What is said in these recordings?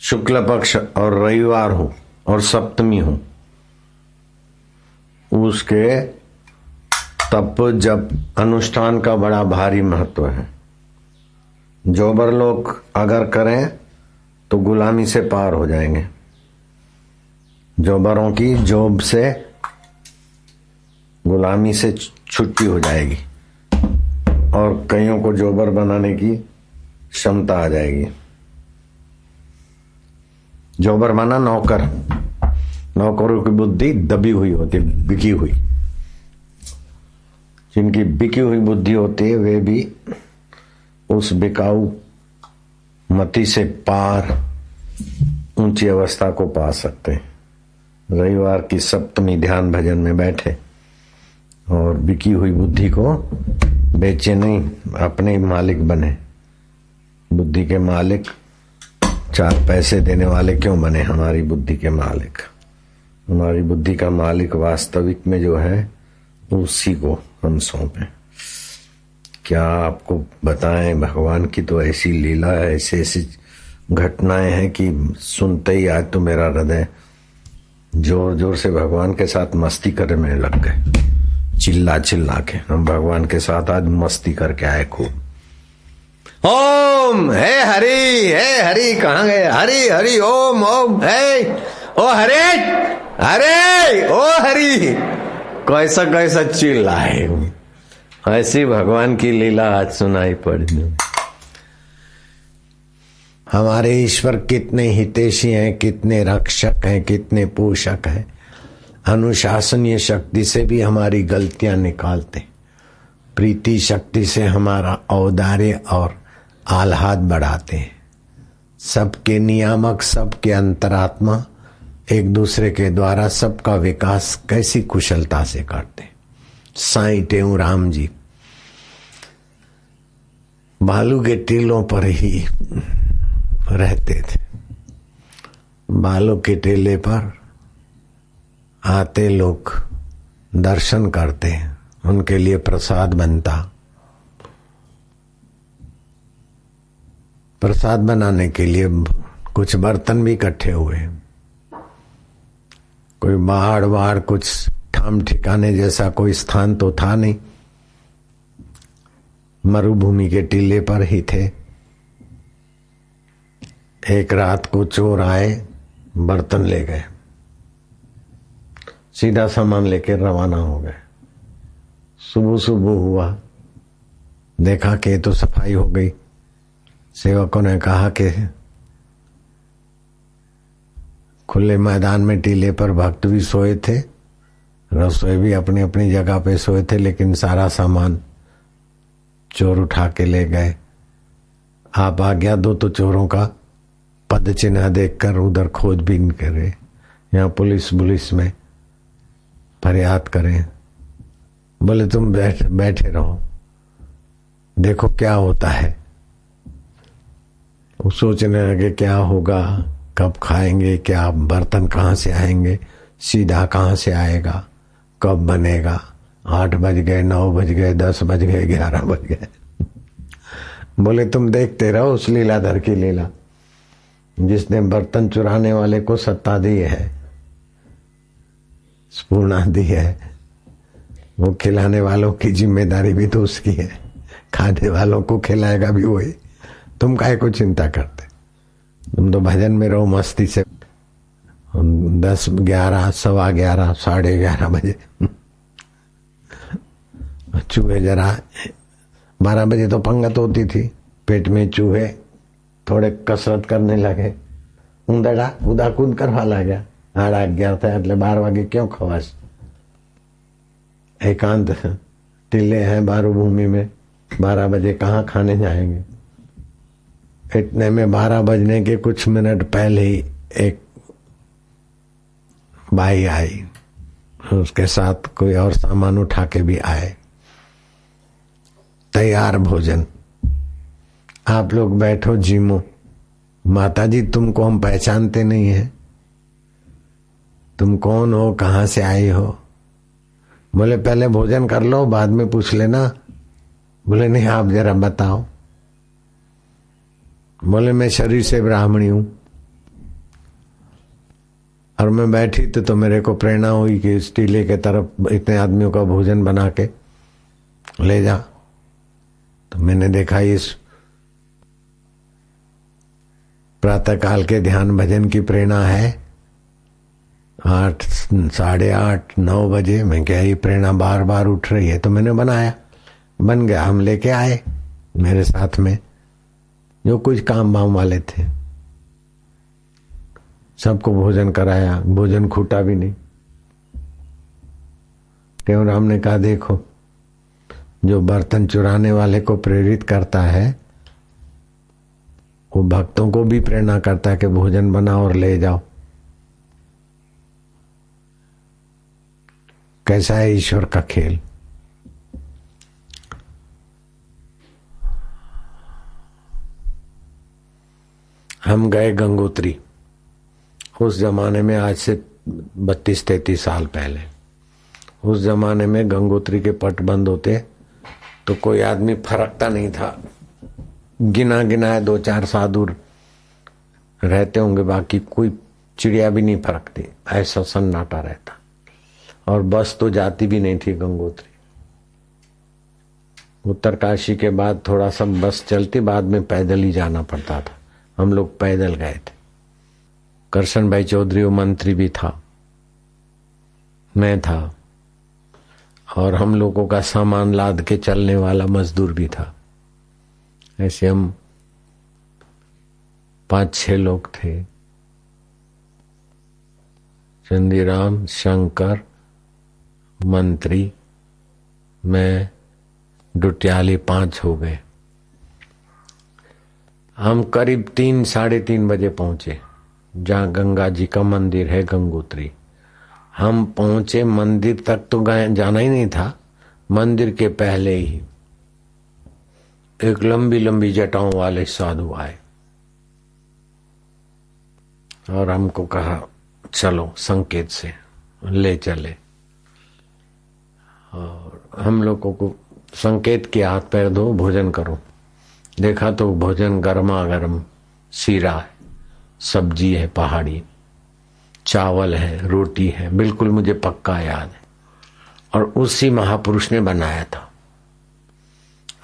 शुक्ल पक्ष और रविवार हो और सप्तमी हो, उसके तप जप अनुष्ठान का बड़ा भारी महत्व है। जोबर लोग अगर करें तो गुलामी से पार हो जाएंगे। जोबरों की जॉब से गुलामी से छुट्टी हो जाएगी और कईयों को जोबर बनाने की क्षमता आ जाएगी। जोबर माना नौकर, नौकरों की बुद्धि दबी हुई होती, बिकी हुई। जिनकी बिकी हुई बुद्धि होती है वे भी उस बिकाऊ मति से पार ऊंची अवस्था को पा सकते हैं। रविवार की सप्तमी ध्यान भजन में बैठे और बिकी हुई बुद्धि को बेचे नहीं, अपने मालिक बने। बुद्धि के मालिक चार पैसे देने वाले क्यों बने? हमारी बुद्धि के मालिक। हमारी बुद्धि का मालिक वास्तविक में जो है उसी को हम सौंपे। क्या आपको बताएं, भगवान की तो ऐसी लीला है, ऐसी ऐसी घटनाएं हैं कि सुनते ही आज तो मेरा हृदय जोर जोर से भगवान के साथ मस्ती करने में लग गए। चिल्ला चिल्ला के हम भगवान के साथ आज मस्ती करके आए खूब। ओम हे हरि कहाँ गए? हरि हरि ओम ओम हे ओ हरे हरे ओ हरि। कैसा कैसा चिल्लाए। ऐसी भगवान की लीला आज सुनाई पड़ी। हमारे ईश्वर कितने हितैषी हैं, कितने रक्षक हैं, कितने पोषक हैं। अनुशासनीय शक्ति से भी हमारी गलतियां निकालते, प्रीति शक्ति से हमारा औदार्य और आह्लाद बढ़ाते हैं। सबके नियामक, सबके अंतरात्मा एक दूसरे के द्वारा सबका विकास कैसी कुशलता से करते। साईं टेऊ राम जी भालू के टीलों पर ही रहते थे। भालू के टीले पर आते लोग दर्शन करते, उनके लिए प्रसाद बनता। प्रसाद बनाने के लिए कुछ बर्तन भी इकट्ठे हुए। कोई बाहर बाहर कुछ ठाम ठिकाने जैसा कोई स्थान तो था नहीं, मरुभूमि के टीले पर ही थे। एक रात को चोर आए, बर्तन ले गए, सीधा सामान लेकर रवाना हो गए। सुबह सुबह हुआ, देखा कि तो सफाई हो गई। सेवकों ने कहा कि खुले मैदान में टीले पर भक्त भी सोए थे, रसोई भी अपनी अपनी जगह पे सोए थे, लेकिन सारा सामान चोर उठा के ले गए। आप आज्ञा दो तो चोरों का पद चिन्ह देखकर उधर खोजबीन करें, यहाँ पुलिस में फरियाद करें। बोले तुम बैठे रहो, देखो क्या होता है। वो सोचने लगे क्या होगा, कब खाएंगे, क्या बर्तन कहाँ से आएंगे, सीधा कहाँ से आएगा, कब बनेगा। 8 बज गए, 9 बज गए, 10 बज गए, 11 बज गए। बोले तुम देखते रहो उस लीलाधर की लीला, जिसने बर्तन चुराने वाले को सत्ता दी है, स्पूर्णा दी है, वो खिलाने वालों की जिम्मेदारी भी तो उसकी है, खाने वालों को खिलाएगा भी वही। तुम काहे को चिंता करते? तुम तो भजन में रहो मस्ती से। 10, 11, 11:15, 11:30 बजे चूहे जरा 12 बजे तो पंगत होती थी, पेट में चूहे थोड़े कसरत करने लगे, ऊंदड़ा कूदा कूद करवा लग्या। 11:30 था એટલે 12 વાગે क्यों खवास। एकांत टीले हैं बारूभूमि में, 12 बजे कहाँ खाने जाएंगे। इतने में 12 बजने के कुछ मिनट पहले ही एक बाई आई, उसके साथ कोई और सामान उठा के भी आए। तैयार भोजन, आप लोग बैठो जीमो। माताजी तुमको हम पहचानते नहीं है, तुम कौन हो, कहाँ से आई हो। बोले पहले भोजन कर लो, बाद में पूछ लेना। बोले नहीं आप जरा बताओ। बोले मैं शरीर से ब्राह्मणी हूं। और मैं बैठी तो मेरे को प्रेरणा हुई कि इस टीले के तरफ इतने आदमियों का भोजन बना के ले जा। तो मैंने देखा इस प्रातःकाल के ध्यान भजन की प्रेरणा है 8, 8:30, 9 बजे। मैं क्या ये प्रेरणा बार बार उठ रही है, तो मैंने बनाया, बन गया। हम लेके आए मेरे साथ में जो कुछ काम वाम वाले थे, सबको भोजन कराया, भोजन खूटा भी नहीं। टेवराम ने कहा देखो, जो बर्तन चुराने वाले को प्रेरित करता है वो भक्तों को भी प्रेरणा करता है कि भोजन बनाओ और ले जाओ। कैसा है ईश्वर का खेल। हम गए गंगोत्री। उस जमाने में, आज से 32-33 साल पहले, उस जमाने में गंगोत्री के पट बंद होते तो कोई आदमी फरकता नहीं था। गिना गिनाए 2-4 साधु रहते होंगे, बाकी कोई चिड़िया भी नहीं फरकती, ऐसा सन्नाटा रहता। और बस तो जाती भी नहीं थी गंगोत्री। उत्तरकाशी के बाद थोड़ा सा बस चलती, बाद में पैदल ही जाना पड़ता था। हम लोग पैदल गए थे। करशन भाई चौधरी वो मंत्री भी था, मैं था, और हम लोगों का सामान लाद के चलने वाला मजदूर भी था। ऐसे हम 5-6 लोग थे। चंदीराम, शंकर, मंत्री, मैं, डुटियाली, 5 हो गए। हम करीब 3-3:30 बजे पहुंचे जहाँ गंगा जी का मंदिर है, गंगोत्री। हम पहुंचे, मंदिर तक तो जाना ही नहीं था। मंदिर के पहले ही एक लंबी लंबी जटाओं वाले साधु आए और हमको कहा चलो, संकेत से ले चले। और हम लोगों को संकेत किया, हाथ पैर धो, भोजन करो। देखा तो भोजन गर्मा गर्म, सीरा है, सब्जी है पहाड़ी, चावल है, रोटी है, बिल्कुल मुझे पक्का याद है। और उसी महापुरुष ने बनाया था।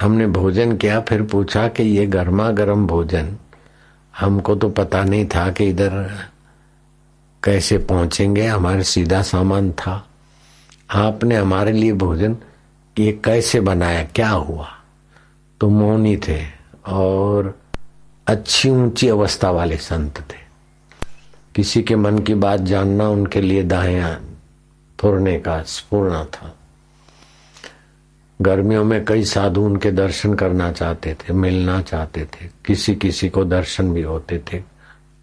हमने भोजन किया, फिर पूछा कि ये गर्मा गर्म भोजन, हमको तो पता नहीं था कि इधर कैसे पहुंचेंगे, हमारे सीधा सामान था। आपने हमारे लिए भोजन ये कैसे बनाया, क्या हुआ? तो मौनी थे और अच्छी ऊंची अवस्था वाले संत थे। किसी के मन की बात जानना उनके लिए दाया फुरने का स्फूर्णा था। गर्मियों में कई साधु उनके दर्शन करना चाहते थे, मिलना चाहते थे। किसी किसी को दर्शन भी होते थे,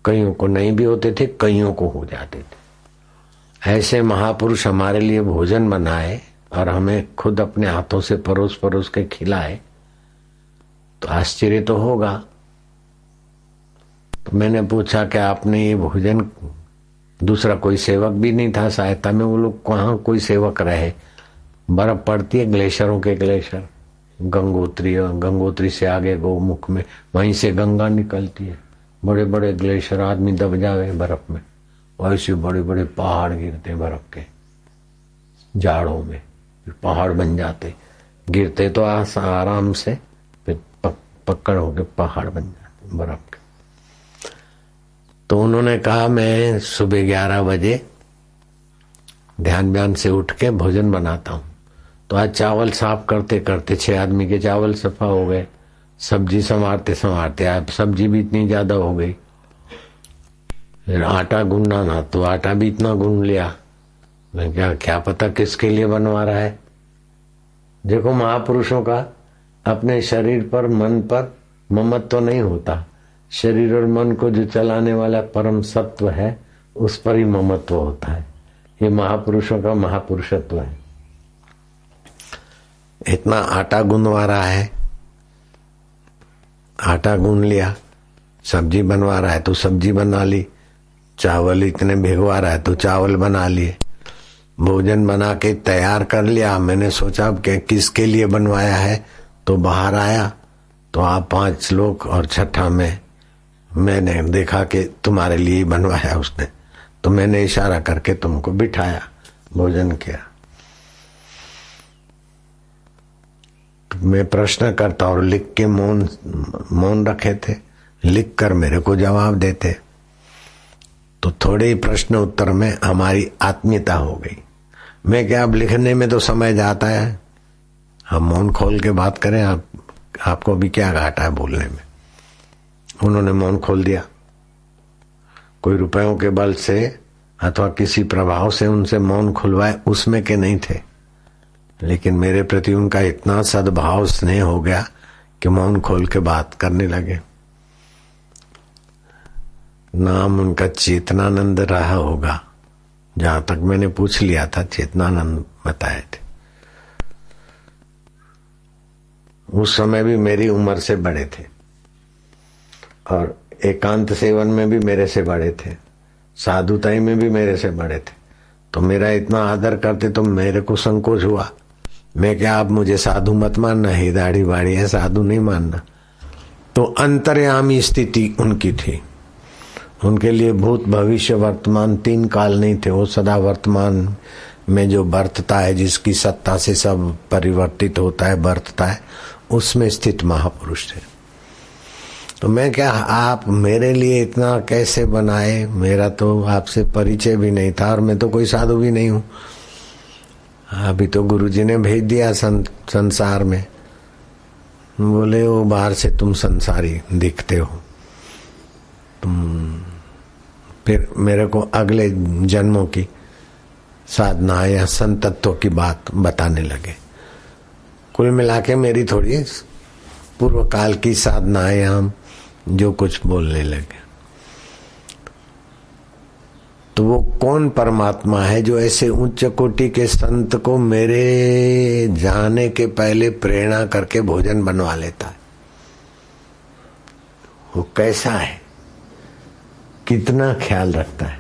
कईयों को नहीं भी होते थे, कईयों को हो जाते थे। ऐसे महापुरुष हमारे लिए भोजन बनाए और हमें खुद अपने हाथों से परोस परोस के खिलाए, तो आश्चर्य तो होगा। तो मैंने पूछा कि आपने ये भोजन, दूसरा कोई सेवक भी नहीं था सहायता में, वो लोग कहाँ कोई सेवक रहे। बर्फ पड़ती है, ग्लेशियरों के ग्लेशियर, गंगोत्री, और गंगोत्री से आगे गोमुख में, वहीं से गंगा निकलती है। बड़े बड़े ग्लेशियर, आदमी दब जावे बर्फ में, वैसे बड़े बड़े पहाड़ गिरते बर्फ के जाड़ों में, फिर पहाड़ बन जाते, गिरते तो आराम से, फिर पकड़ होके पहाड़ बन जाते बर्फ के। तो उन्होंने कहा मैं सुबह 11 बजे ध्यान से उठ के भोजन बनाता हूँ। तो आज चावल साफ करते करते 6 आदमी के चावल सफा हो गए। सब्जी संवारते संवारते आज सब्जी भी इतनी ज्यादा हो गई। फिर आटा गूंदना ना, तो आटा भी इतना गूंद लिया। मैं क्या पता किसके लिए बनवा रहा है। देखो महापुरुषों का अपने शरीर पर, मन पर ममत्व तो नहीं होता। शरीर और मन को जो चलाने वाला परम सत्व है, उस पर ही ममत्व होता है। ये महापुरुषों का महापुरुषत्व है। इतना आटा गूंदवा रहा है, आटा गूंद लिया। सब्जी बनवा रहा है तो सब्जी बना ली, चावल इतने भिगवा रहा है तो चावल बना लिए। भोजन बना के तैयार कर लिया। मैंने सोचा कि किसके लिए बनवाया है, तो बाहर आया तो आप 5 लोग और छठा में, मैंने देखा कि तुम्हारे लिए ही बनवाया उसने। तो मैंने इशारा करके तुमको बिठाया, भोजन किया। तो मैं प्रश्न करता और लिख के मौन रखे थे, लिख कर मेरे को जवाब देते। तो थोड़े ही प्रश्न उत्तर में हमारी आत्मीयता हो गई। मैं क्या, अब लिखने में तो समय जाता है, हम मौन खोल के बात करें, आपको भी क्या घाटा है बोलने में। उन्होंने मौन खोल दिया। कोई रुपयों के बल से अथवा किसी प्रभाव से उनसे मौन खुलवाए उसमें के नहीं थे, लेकिन मेरे प्रति उनका इतना सद्भाव स्नेह हो गया कि मौन खोल के बात करने लगे। नाम उनका चेतनानंद रहा होगा, जहां तक मैंने पूछ लिया था चेतनानंद बताए थे। उस समय भी मेरी उम्र से बड़े थे और एकांत सेवन में भी मेरे से बड़े थे, साधुताई में भी मेरे से बड़े थे। तो मेरा इतना आदर करते तो मेरे को संकोच हुआ। मैं क्या, आप मुझे साधु मत मानना, ही दाढ़ी बाड़ी है, साधु नहीं मानना। तो अंतर्यामी स्थिति उनकी थी। उनके लिए भूत भविष्य वर्तमान 3 काल नहीं थे। वो सदा वर्तमान में जो बरतता है, जिसकी सत्ता से सब परिवर्तित होता है, बरतता है, उसमें स्थित महापुरुष थे। तो मैं क्या, आप मेरे लिए इतना कैसे बनाए? मेरा तो आपसे परिचय भी नहीं था और मैं तो कोई साधु भी नहीं हूं। अभी तो गुरुजी ने भेज दिया संसार में। बोले वो बाहर से तुम संसारी दिखते हो। फिर मेरे को अगले जन्मों की साधना या संतत्व की बात बताने लगे। कुल मिला के मेरी थोड़ी पूर्व काल की साधनाएं हम जो कुछ बोलने लगे। तो वो कौन परमात्मा है जो ऐसे उच्च कोटि के संत को मेरे जाने के पहले प्रेरणा करके भोजन बनवा लेता है? वो कैसा है, कितना ख्याल रखता है?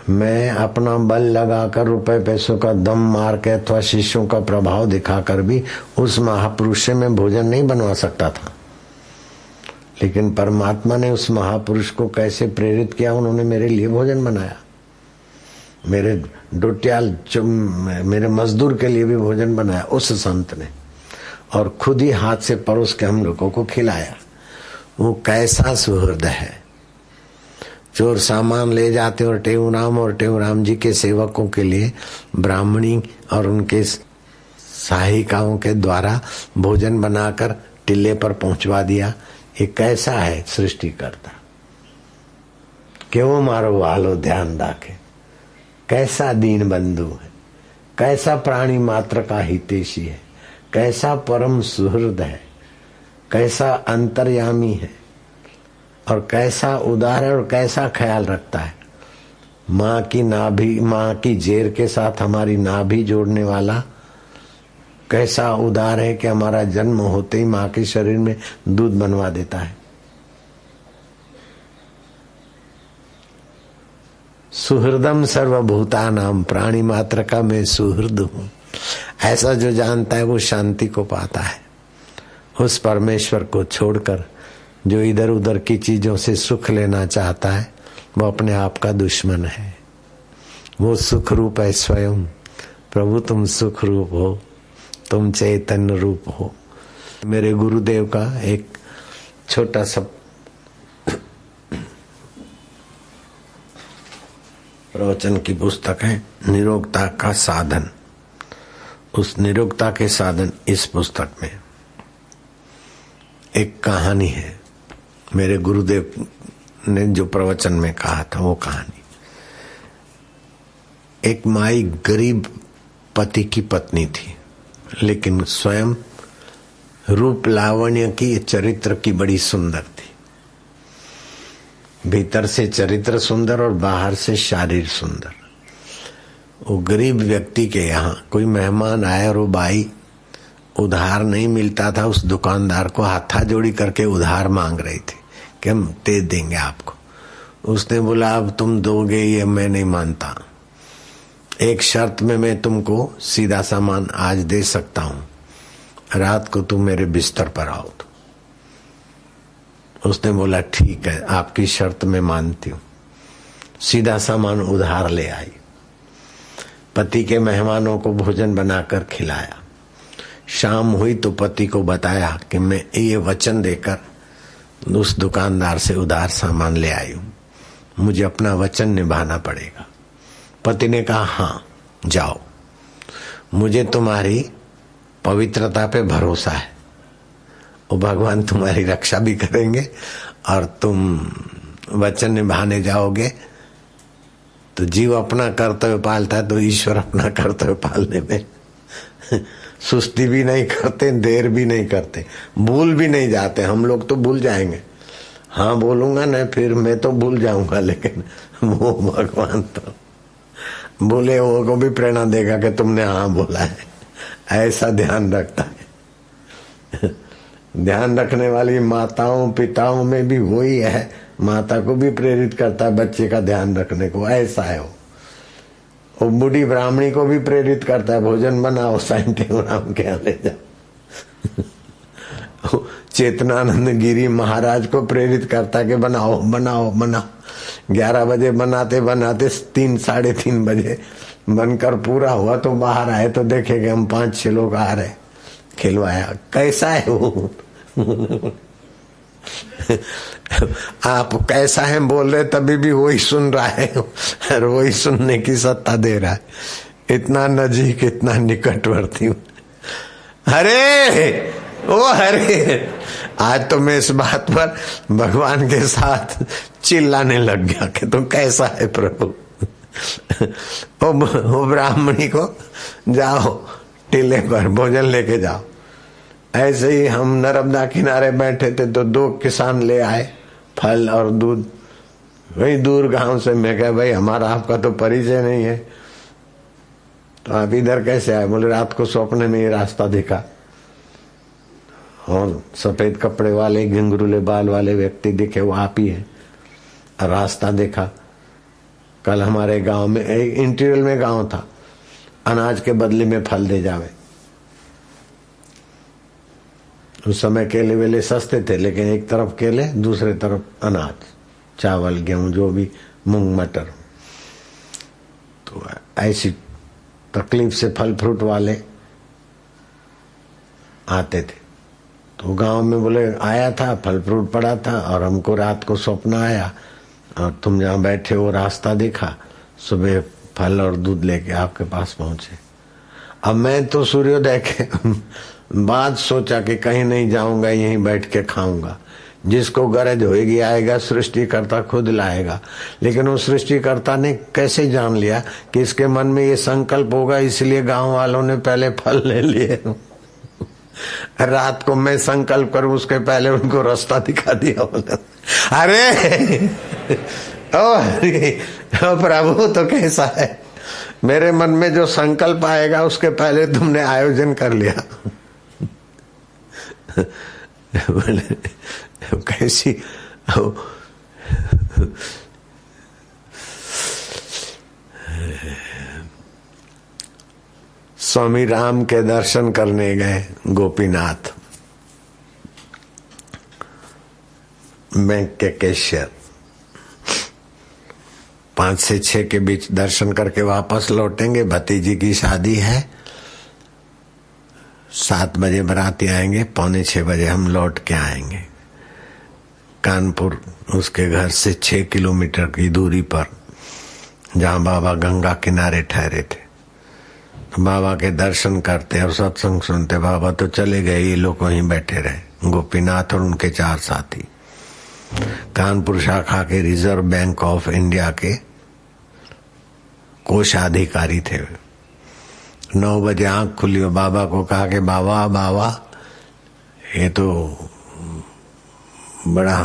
मैं अपना बल लगाकर रुपए पैसों का दम मार के अथवा शिष्यों का प्रभाव दिखाकर भी उस महापुरुष से मैं भोजन नहीं बनवा सकता था। लेकिन परमात्मा ने उस महापुरुष को कैसे प्रेरित किया, उन्होंने मेरे लिए भोजन बनाया। मेरे डोटियाल मेरे मजदूर के लिए भी भोजन बनाया उस संत ने, और खुद ही हाथ से परोस के हम लोगों को खिलाया। वो कैसा सुहृद है। चोर सामान ले जाते और टेऊराम जी के सेवकों के लिए ब्राह्मणी और उनके सहायिकाओं के द्वारा भोजन बनाकर टिल्ले पर पहुंचवा दिया। ये कैसा है सृष्टि करता, केवो मारो वालो ध्यान राखे, कैसा दीन बंधु है, कैसा प्राणी मात्र का हितैषी है, कैसा परम सुहृद है, कैसा अंतर्यामी है, और कैसा उदार है और कैसा ख्याल रखता है। माँ की नाभि, माँ की जेर के साथ हमारी नाभि जोड़ने वाला कैसा उदार है कि हमारा जन्म होते ही माँ के शरीर में दूध बनवा देता है। सुहृदम सर्वभूतानाम, प्राणी मात्र का मैं सुहृद हूं। ऐसा जो जानता है वो शांति को पाता है। उस परमेश्वर को छोड़कर जो इधर उधर की चीजों से सुख लेना चाहता है वो अपने आप का दुश्मन है। वो सुख रूप है स्वयं। प्रभु तुम सुख रूप हो, तुम चैतन्य रूप हो। मेरे गुरुदेव का एक छोटा सा प्रवचन की पुस्तक है, निरोगता का साधन। उस निरोगता के साधन इस पुस्तक में एक कहानी है। मेरे गुरुदेव ने जो प्रवचन में कहा था वो कहानी, एक माई गरीब पति की पत्नी थी, लेकिन स्वयं रूप लावण्य की, चरित्र की बड़ी सुंदर थी। भीतर से चरित्र सुंदर और बाहर से शारीर सुंदर। वो गरीब व्यक्ति के यहाँ कोई मेहमान आया और वो बाई उधार नहीं मिलता था, उस दुकानदार को हाथा जोड़ी करके उधार मांग रही थी कि हम दे देंगे आपको। उसने बोला अब तुम दोगे ये मैं नहीं मानता, एक शर्त में मैं तुमको सीधा सामान आज दे सकता हूं, रात को तुम मेरे बिस्तर पर आओ। तो उसने बोला ठीक है, आपकी शर्त मैं मानती हूं। सीधा सामान उधार ले आई। पति के मेहमानों को भोजन बनाकर खिलाया। शाम हुई तो पति को बताया कि मैं ये वचन देकर उस दुकानदार से उधार सामान ले आई हूं, मुझे अपना वचन निभाना पड़ेगा। पति ने कहा हाँ जाओ, मुझे तुम्हारी पवित्रता पे भरोसा है, वो भगवान तुम्हारी रक्षा भी करेंगे और तुम वचन निभाने जाओगे। तो जीव अपना कर्तव्य पालता है तो ईश्वर अपना कर्तव्य पालने में सुस्ती भी नहीं करते, देर भी नहीं करते, भूल भी नहीं जाते। हम लोग तो भूल जाएंगे, हाँ बोलूंगा ना फिर मैं तो भूल जाऊंगा, लेकिन वो भगवान तो भूले वो को भी प्रेरणा देगा कि तुमने हाँ बोला है। ऐसा ध्यान रखता है। ध्यान रखने वाली माताओं पिताओं में भी वही है, माता को भी प्रेरित करता है बच्चे का ध्यान रखने को, ऐसा है वो बूढ़ी ब्राह्मणी को भी प्रेरित करता है, भोजन बनाओ साईं टेऊराम के यहाँ ले जाओ। चेतनानंद गिरी महाराज को प्रेरित करता है कि बनाओ बनाओ बनाओ। 11 बजे बनाते बनाते 3 साढ़े 3 बजे बनकर पूरा हुआ तो बाहर आए तो देखे कि हम 5-6 लोग आ रहे, खिलवाया। कैसा है वो? आप कैसा है बोल रहे तभी भी वही सुन रहा है और वही सुनने की सत्ता दे रहा है। इतना नजीक इतना निकटवर्ती हूं। अरे ओ अरे, आज तो मैं इस बात पर भगवान के साथ चिल्लाने लग गया कि तुम कैसा है प्रभु। वो ब्राह्मणी को जाओ टीले पर भोजन लेके जाओ। ऐसे ही हम नर्मदा किनारे बैठे थे तो 2 किसान ले आए फल और दूध, वही दूर गांव से। मैं कहा भाई हमारा आपका तो परिचय नहीं है, तो आप इधर कैसे आए? बोले रात को सपने में ये रास्ता दिखा और सफेद कपड़े वाले घुंघरूले बाल वाले व्यक्ति दिखे, वो आप ही है। रास्ता देखा, कल हमारे गांव में एक इंटीरियर में गांव था, अनाज के बदले में फल दे जावे। उस समय केले वेले सस्ते थे, लेकिन एक तरफ केले दूसरे तरफ अनाज, चावल गेहूं जो भी, मूंग मटर। तो ऐसी तकलीफ से फल फ्रूट वाले आते थे। तो गांव में बोले आया था, फल फ्रूट पड़ा था और हमको रात को सपना आया और तुम जहाँ बैठे वो रास्ता देखा, सुबह फल और दूध लेके आपके पास पहुंचे। अब मैं तो सूर्योदय के बाद सोचा कि कहीं नहीं जाऊंगा, यहीं बैठ के खाऊंगा। जिसको गरज होएगी आएगा, सृष्टिकर्ता खुद लाएगा। लेकिन वो सृष्टिकर्ता ने कैसे जान लिया कि इसके मन में ये संकल्प होगा, इसलिए गांव वालों ने पहले फल ले लिए। रात को मैं संकल्प करूं उसके पहले उनको रास्ता दिखा दिया। बोला अरे ओ प्रभु तो कैसा है, मेरे मन में जो संकल्प आएगा उसके पहले तुमने आयोजन कर लिया। बोले कैसी स्वामी राम के दर्शन करने गए गोपीनाथ, बैंक के कैशियर। 5 से 6 के बीच दर्शन करके वापस लौटेंगे। भतीजी की शादी है, 7 बजे बाराती आएंगे, 5:45 बजे हम लौट के आएंगे। कानपुर उसके घर से 6 किलोमीटर की दूरी पर, जहाँ बाबा गंगा किनारे ठहरे थे। बाबा के दर्शन करते और सत्संग सुनते। बाबा तो चले गए, ये लोग वहीं बैठे रहे, गोपीनाथ और उनके 4 साथी। कानपुर शाखा के रिजर्व बैंक ऑफ इंडिया के कोषाधिकारी थे। 9 बजे आंख खुली और बाबा को कहा कि बाबा बाबा ये तो बड़ा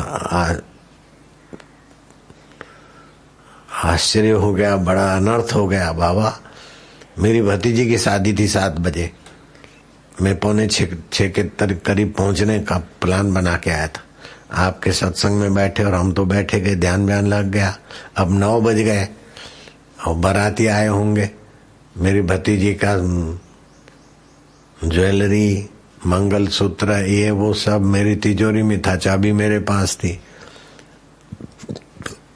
आश्चर्य हो गया, बड़ा अनर्थ हो गया बाबा। मेरी भतीजी की शादी थी 7 बजे, मैं 5:45 के करीब पहुंचने का प्लान बना के आया था। आपके सत्संग में बैठे और हम तो बैठे गए, ध्यान ब्यान लग गया। अब 9 बज गए और बाराती आए होंगे। मेरी भतीजी का ज्वेलरी, मंगलसूत्र, ये वो सब मेरी तिजोरी में था, चाबी मेरे पास थी।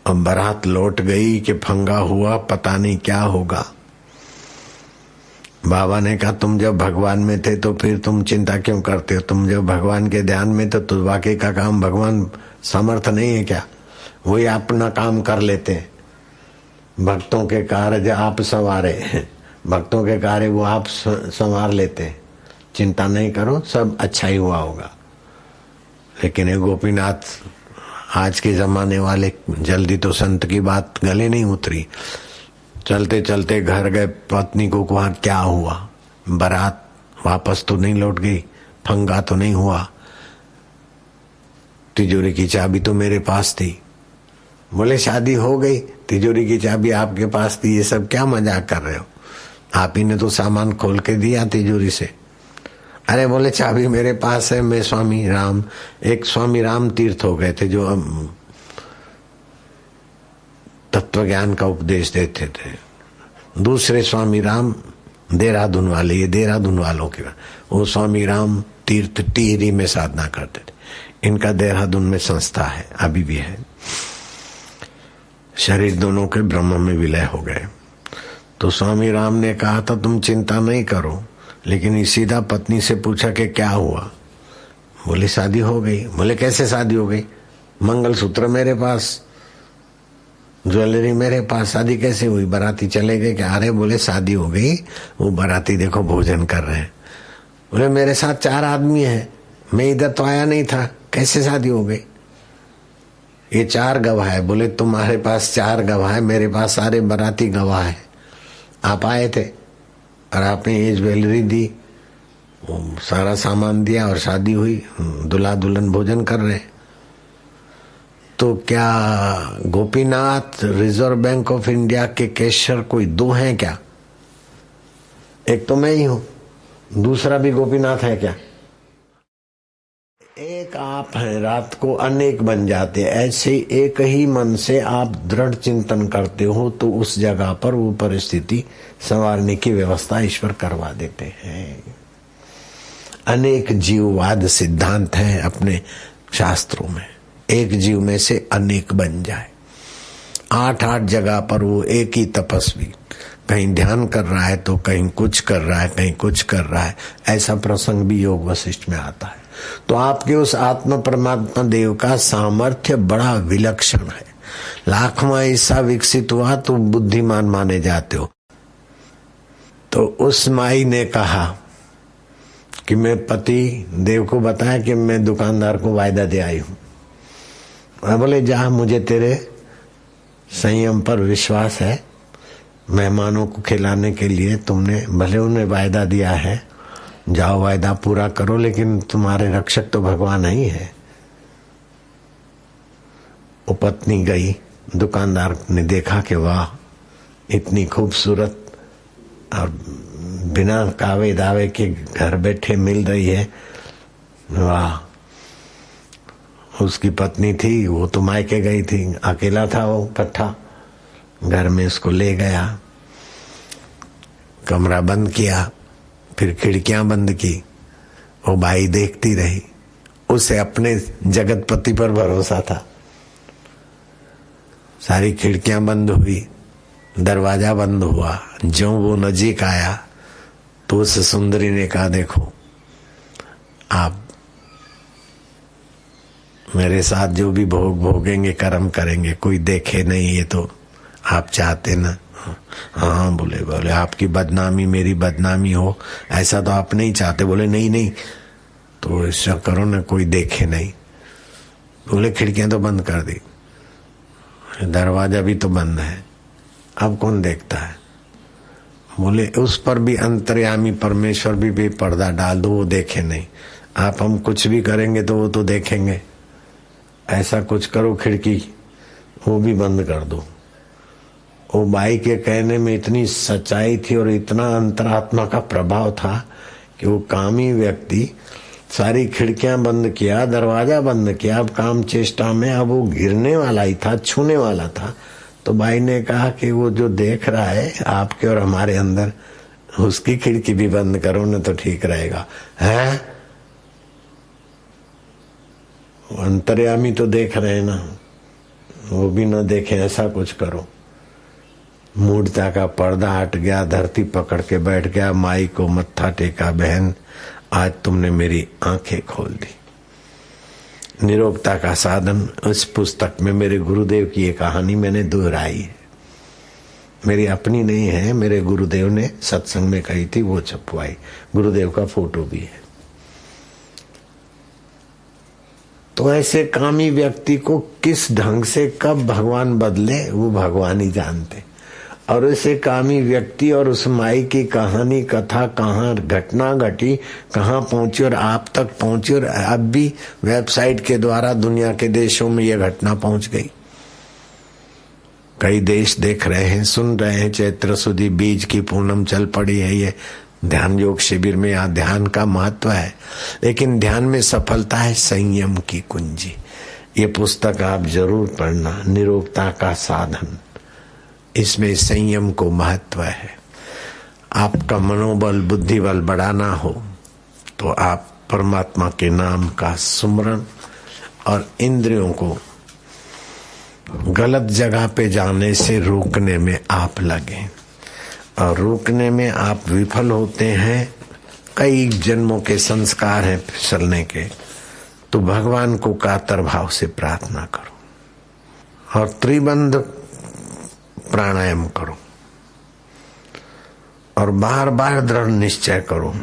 अब बारात लौट गई कि फंगा हुआ, पता नहीं क्या होगा। बाबा ने कहा तुम जब भगवान में थे तो फिर तुम चिंता क्यों करते हो? तुम जब भगवान के ध्यान में तो बाकी का काम भगवान समर्थ नहीं है क्या? वही अपना काम कर लेते हैं। भक्तों के कार्य आप संवारे, भक्तों के कार्य वो आप संवार लेते हैं। चिंता नहीं करो, सब अच्छा ही हुआ होगा। लेकिन ये गोपीनाथ आज के जमाने वाले, जल्दी तो संत की बात गले नहीं उतरी। चलते चलते घर गए, पत्नी को कहा क्या हुआ? बारात वापस तो नहीं लौट गई, फंगा तो नहीं हुआ, तिजोरी की चाबी तो मेरे पास थी। बोले शादी हो गई, तिजोरी की चाबी आपके पास थी, ये सब क्या मजाक कर रहे हो? आप ही ने तो सामान खोल के दिया तिजोरी से। अरे बोले चाबी मेरे पास है, मैं स्वामी राम, एक स्वामी राम तीर्थ हो गए थे जो तत्व ज्ञान का उपदेश देते थे। दूसरे स्वामी राम देहरादून वाले, ये देहरादून वालों के, वो स्वामी राम तीर्थ टिहरी में साधना करते थे। इनका देहरादून में संस्था है, अभी भी है। शरीर दोनों के ब्रह्म में विलय हो गए। तो स्वामी राम ने कहा था तुम चिंता नहीं करो, लेकिन सीधा पत्नी से पूछा कि क्या हुआ? बोले शादी हो गई। बोले कैसे शादी हो गई? मंगलसूत्र मेरे पास, ज्वेलरी मेरे पास, शादी कैसे हुई? बाराती चले गए क्या? अरे बोले शादी हो गई, वो बाराती देखो भोजन कर रहे हैं। बोले मेरे साथ 4 आदमी हैं, मैं इधर तो आया नहीं था, कैसे शादी हो गई? ये 4 गवाह है। बोले तुम्हारे पास 4 गवाह है, मेरे पास सारे बाराती गवाह है। आप आए थे और आपने ये ज्वेलरी दी, सारा सामान दिया और शादी हुई, दूल्हा दुल्हन भोजन कर रहे। तो क्या Gopinath reserve bank of India के कैशियर कोई 2 हैं क्या? एक तो मैं ही हूं, दूसरा भी गोपीनाथ है क्या? एक आप हैं, रात को अनेक बन जाते। ऐसे एक ही मन से आप दृढ़ चिंतन करते हो तो उस जगह पर वो परिस्थिति संवारने की व्यवस्था ईश्वर करवा देते हैं। अनेक जीववाद सिद्धांत हैं अपने शास्त्रों में, एक जीव में से अनेक बन जाए। 8 जगह पर वो एक ही तपस्वी कहीं ध्यान कर रहा है तो कहीं कुछ कर रहा है, कहीं कुछ कर रहा है। ऐसा प्रसंग भी योग वशिष्ठ में आता है। तो आपके उस आत्मा परमात्मा देव का सामर्थ्य बड़ा विलक्षण है। लाखवां हिस्सा विकसित हुआ तो बुद्धिमान माने जाते हो। तो उस माई ने कहा कि मैं पति देव को बताया कि मैं दुकानदार को वायदा दे आई हूं। बोले जा, मुझे तेरे संयम पर विश्वास है। मेहमानों को खिलाने के लिए तुमने भले उन्हें वायदा दिया है, जाओ वायदा पूरा करो, लेकिन तुम्हारे रक्षक तो भगवान ही है। वो पत्नी गई, दुकानदार ने देखा कि वाह इतनी खूबसूरत और बिना कावे दावे के घर बैठे मिल रही है, वाह। उसकी पत्नी थी, वो तो मायके गई थी, अकेला था वो कट्ठा। घर में उसको ले गया, कमरा बंद किया, फिर खिड़कियां बंद की। वो बाई देखती रही, उसे अपने जगतपति पर भरोसा था। सारी खिड़कियां बंद हुई, दरवाजा बंद हुआ। जो वो नजीक आया तो उस सुंदरी ने कहा देखो आप मेरे साथ जो भी भोग भोगेंगे, कर्म करेंगे, कोई देखे नहीं, ये तो आप चाहते ना? हाँ बोले आपकी बदनामी मेरी बदनामी हो, ऐसा तो आप नहीं चाहते? बोले नहीं, तो ऐसा करो ना कोई देखे नहीं। बोले खिड़कियां तो बंद कर दी, दरवाजा भी तो बंद है, अब कौन देखता है? बोले उस पर भी अंतर्यामी परमेश्वर भी पर्दा डाल दो, वो देखे नहीं। आप हम कुछ भी करेंगे तो वो तो देखेंगे। ऐसा कुछ करो, खिड़की वो भी बंद कर दो। वो बाई के कहने में इतनी सच्चाई थी और इतना अंतरात्मा का प्रभाव था कि वो कामी व्यक्ति सारी खिड़कियां बंद किया, दरवाजा बंद किया। अब काम चेष्टा में अब वो गिरने वाला ही था, छूने वाला था। तो बाई ने कहा कि वो जो देख रहा है आपके और हमारे अंदर, उसकी खिड़की भी बंद करो ना तो ठीक रहेगा। है अंतर्यामी तो देख रहे हैं ना, वो भी न देखे, ऐसा कुछ करो। मूर्ता का पर्दा हट गया, धरती पकड़ के बैठ गया, माई को मत्था टेका, बहन आज तुमने मेरी आंखें खोल दी। निरोगता का साधन, उस पुस्तक में मेरे गुरुदेव की ये कहानी मैंने दोहराई है, मेरी अपनी नहीं है, मेरे गुरुदेव ने सत्संग में कही थी, वो छपवाई। गुरुदेव का फोटो भी है। तो ऐसे कामी व्यक्ति को किस ढंग से कब भगवान बदले वो भगवान ही जानते। और ऐसे कामी व्यक्ति और उस माई की कहानी कथा कहाँ घटना घटी, कहाँ पहुंची और आप तक पहुंची, और अब भी वेबसाइट के द्वारा दुनिया के देशों में यह घटना पहुंच गई। कई देश देख रहे हैं, सुन रहे हैं। चैत्र सुदी बीज की पूनम चल पड़ी है ये ध्यान योग शिविर में। यहाँ ध्यान का महत्व है, लेकिन ध्यान में सफलता है संयम की कुंजी। ये पुस्तक आप जरूर पढ़ना, निरोगता का साधन। इसमें संयम को महत्व है। आपका मनोबल बुद्धि बल बढ़ाना हो तो आप परमात्मा के नाम का सुमरण और इंद्रियों को गलत जगह पे जाने से रोकने में आप लगे, और रोकने में आप विफल होते हैं। कई जन्मों के संस्कार हैं फिसलने के, तो भगवान को कातर भाव से प्रार्थना करो और त्रिबंध प्राणायाम करो और बार बार दृढ़ निश्चय करो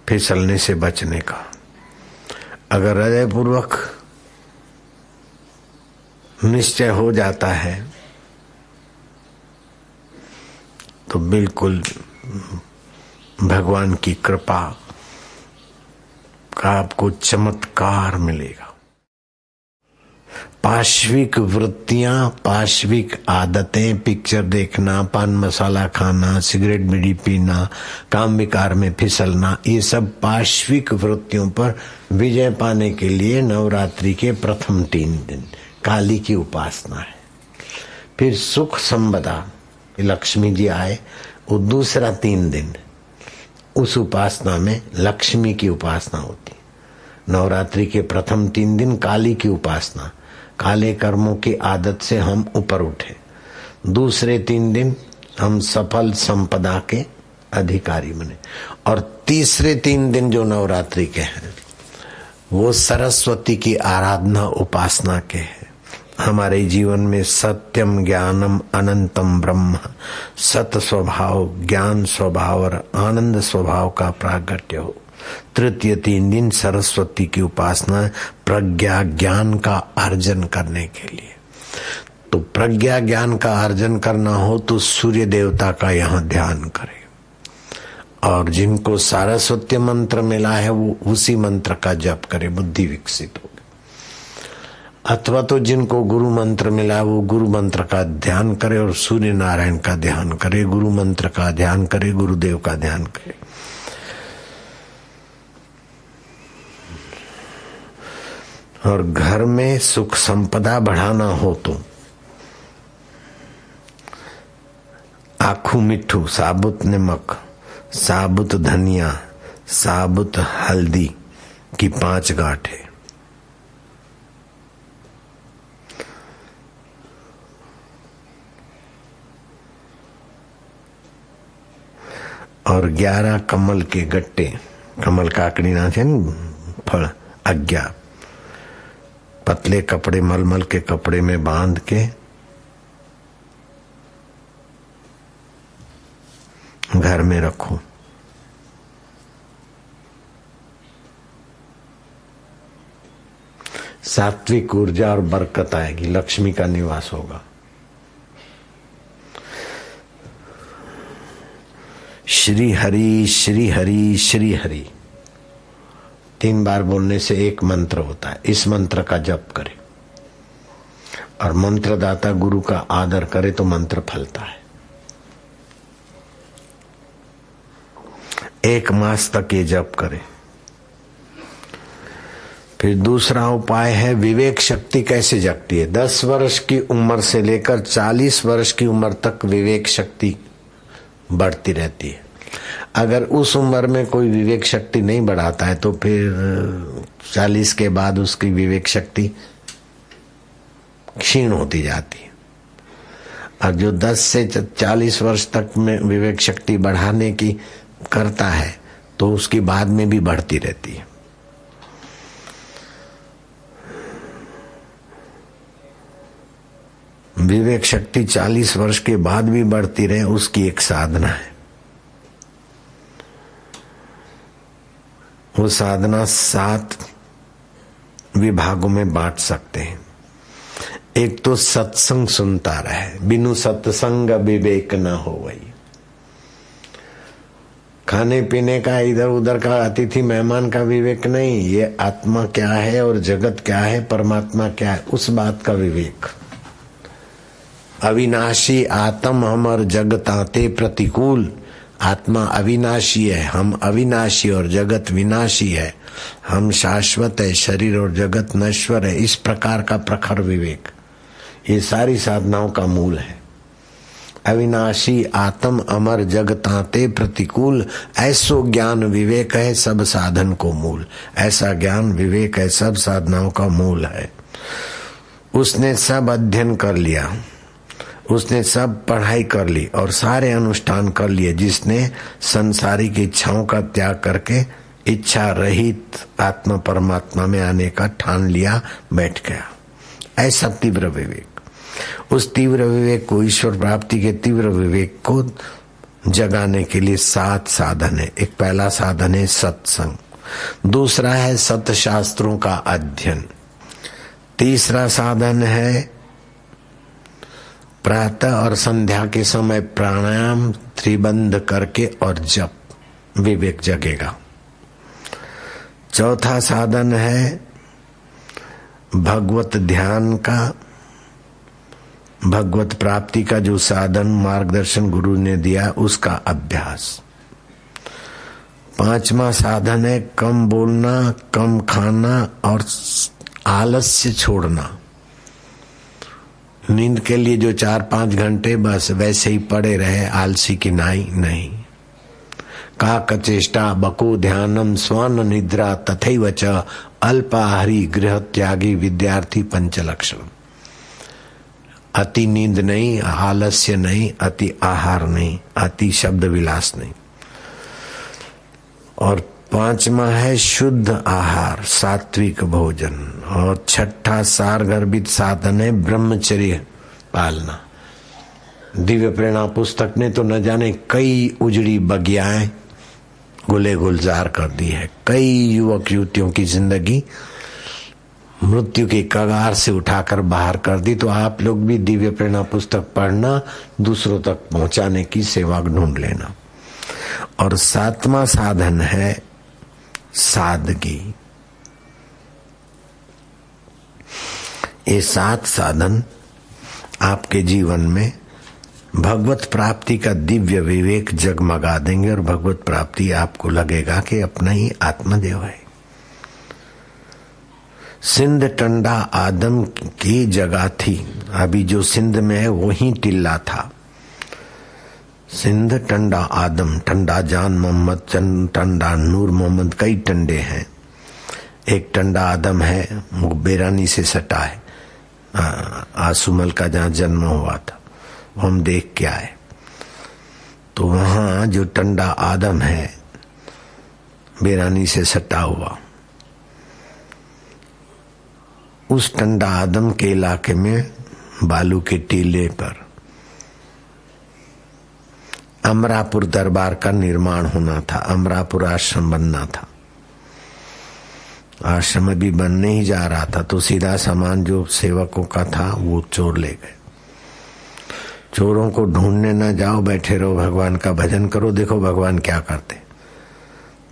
फिसलने से बचने का। अगर हृदय पूर्वक निश्चय हो जाता है तो बिल्कुल भगवान की कृपा का आपको चमत्कार मिलेगा। पाश्विक वृत्तियां, पाश्विक आदतें, पिक्चर देखना, पान मसाला खाना, सिगरेट बीड़ी पीना, काम विकार में फिसलना, ये सब पाश्विक वृत्तियों पर विजय पाने के लिए नवरात्रि के प्रथम 3 दिन काली की उपासना है। फिर सुख संपदा, लक्ष्मी जी आए, वो दूसरा 3 दिन उस उपासना में लक्ष्मी की उपासना होती। नवरात्रि के प्रथम 3 दिन काली की उपासना, काले कर्मों की आदत से हम ऊपर उठे। दूसरे 3 दिन हम सफल संपदा के अधिकारी बने, और तीसरे 3 दिन जो नवरात्रि के हैं वो सरस्वती की आराधना उपासना के हैं। हमारे जीवन में सत्यम ज्ञानम अनंतम ब्रह्म, सत स्वभाव, ज्ञान स्वभाव और आनंद स्वभाव का प्रागट्य हो। तृतीय 3 दिन सरस्वती की उपासना, प्रज्ञा ज्ञान का अर्जन करने के लिए। तो प्रज्ञा ज्ञान का अर्जन करना हो तो सूर्य देवता का यहाँ ध्यान करें, और जिनको सरस्वती मंत्र मिला है वो उसी मंत्र का जप करे, बुद्धि विकसित होगी। अथवा तो जिनको गुरु मंत्र मिला है वो गुरु मंत्र का ध्यान करे और सूर्य नारायण का ध्यान करे, गुरु मंत्र का ध्यान करे, गुरुदेव का ध्यान करे। और घर में सुख संपदा बढ़ाना हो तो आखू मिठू, साबुत नमक, साबुत धनिया, साबुत हल्दी की 5 गांठें और 11 कमल के गट्टे, कमल काकड़ी ना छे ने फल, 11 पतले कपड़े, मलमल के कपड़े में बांध के घर में रखो। सात्विक ऊर्जा और बरकत आएगी, लक्ष्मी का निवास होगा। श्री हरि श्री हरि श्री हरि 3 बार बोलने से एक मंत्र होता है। इस मंत्र का जप करे और मंत्रदाता गुरु का आदर करे तो मंत्र फलता है। 1 मास तक ये जप करे। फिर दूसरा उपाय है, विवेक शक्ति कैसे जगती है। 10 वर्ष की उम्र से लेकर 40 वर्ष की उम्र तक विवेक शक्ति बढ़ती रहती है। अगर उस उम्र में कोई विवेक शक्ति नहीं बढ़ाता है तो फिर 40 के बाद उसकी विवेक शक्ति क्षीण होती जाती है। और जो 10 से 40 वर्ष तक में विवेक शक्ति बढ़ाने की करता है तो उसकी बाद में भी बढ़ती रहती है। विवेक शक्ति 40 वर्ष के बाद भी बढ़ती रहे, उसकी एक साधना है। वो साधना 7 विभागों में बांट सकते हैं। एक तो सत्संग सुनता रहे, बिनु सत्संग विवेक न हो वही। खाने पीने का इधर उधर का अतिथि मेहमान का विवेक नहीं, ये आत्मा क्या है और जगत क्या है, परमात्मा क्या है, उस बात का विवेक। अविनाशी आत्म अमर जगताते प्रतिकूल। आत्मा अविनाशी है, हम अविनाशी और जगत विनाशी है। हम शाश्वत है, शरीर और जगत नश्वर है। इस प्रकार का प्रखर विवेक ये सारी साधनाओं का मूल है। अविनाशी आत्म अमर जगताते प्रतिकूल, ऐसो ज्ञान विवेक है सब साधन को मूल। ऐसा ज्ञान विवेक है सब साधनाओं का मूल है। उसने सब अध्ययन कर लिया, उसने सब पढ़ाई कर ली और सारे अनुष्ठान कर लिए। जिसने संसारिक इच्छाओं का त्याग करके इच्छा रहित आत्मा परमात्मा में आने का ठान लिया, बैठ गया। ऐसा तीव्र विवेक, उस तीव्र विवेक को, ईश्वर प्राप्ति के तीव्र विवेक को जगाने के लिए 7 साधन है। एक पहला साधन है सत्संग, दूसरा है सतशास्त्रों का अध्ययन, तीसरा साधन है प्रातः और संध्या के समय प्राणायाम त्रिबंध करके और जप, विवेक जगेगा। चौथा साधन है भगवत ध्यान का, भगवत प्राप्ति का जो साधन मार्गदर्शन गुरु ने दिया उसका अभ्यास। पांचवा साधन है कम बोलना, कम खाना और आलस्य छोड़ना। नींद के लिए जो 4-5 घंटे बस वैसे ही पड़े रहे, आलसी की नाई नहीं। काकचेष्टा बको ध्यानम स्वान निद्रा तथैव च अल्पाहारी गृह त्यागी विद्यार्थी पंचलक्षण। अति नींद नहीं, आलस्य नहीं, अति आहार नहीं, अति शब्द विलास नहीं। और पांचवा है शुद्ध आहार, सात्विक भोजन। और छठा सार गर्भित साधन है ब्रह्मचर्य पालना। दिव्य प्रेरणा पुस्तक ने तो न जाने कई उजड़ी बगियाएं गुले गुलजार कर दी है। कई युवक युवतियों की जिंदगी मृत्यु के कगार से उठाकर बाहर कर दी। तो आप लोग भी दिव्य प्रेरणा पुस्तक पढ़ना, दूसरों तक पहुंचाने की सेवा ढूंढ लेना। और 7वां साधन है सादगी। ये 7 साधन आपके जीवन में भगवत प्राप्ति का दिव्य विवेक जगमगा देंगे और भगवत प्राप्ति आपको लगेगा कि अपना ही आत्मदेव है। सिंध टंडा आदम की जगह थी, अभी जो सिंध में है वही टिल्ला था। सिंध टंडा आदम, टंडा जान मोहम्मद, टंडा नूर मोहम्मद, कई टंडे हैं। एक टंडा आदम है, बेरानी से सटा है, आसुमल का जहाँ जन्म हुआ था, हम देख के आए। तो वहां जो टंडा आदम है बेरानी से सटा हुआ, उस टंडा आदम के इलाके में बालू के टीले पर अमरापुर दरबार का निर्माण होना था। अमरापुर आश्रम बनना था। आश्रम अभी बनने ही जा रहा था तो सीधा सामान जो सेवकों का था वो चोर ले गए। चोरों को ढूंढने न जाओ, बैठे रहो, भगवान का भजन करो, देखो भगवान क्या करते।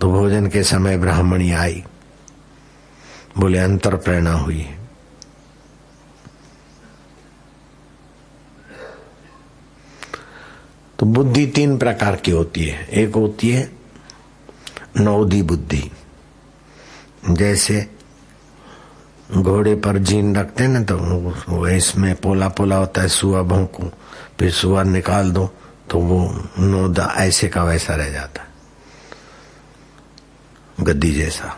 तो भोजन के समय ब्राह्मणी आई, बोले अंतर प्रेरणा हुई। तो बुद्धि 3 प्रकार की होती है। एक होती है नौदी बुद्धि, जैसे घोड़े पर जीन रखते हैं ना, तो वो इसमें पोला पोला होता है, सुआ भौंकू, फिर सुआ निकाल दो तो वो नौदा ऐसे का वैसा रह जाता है, गद्दी जैसा।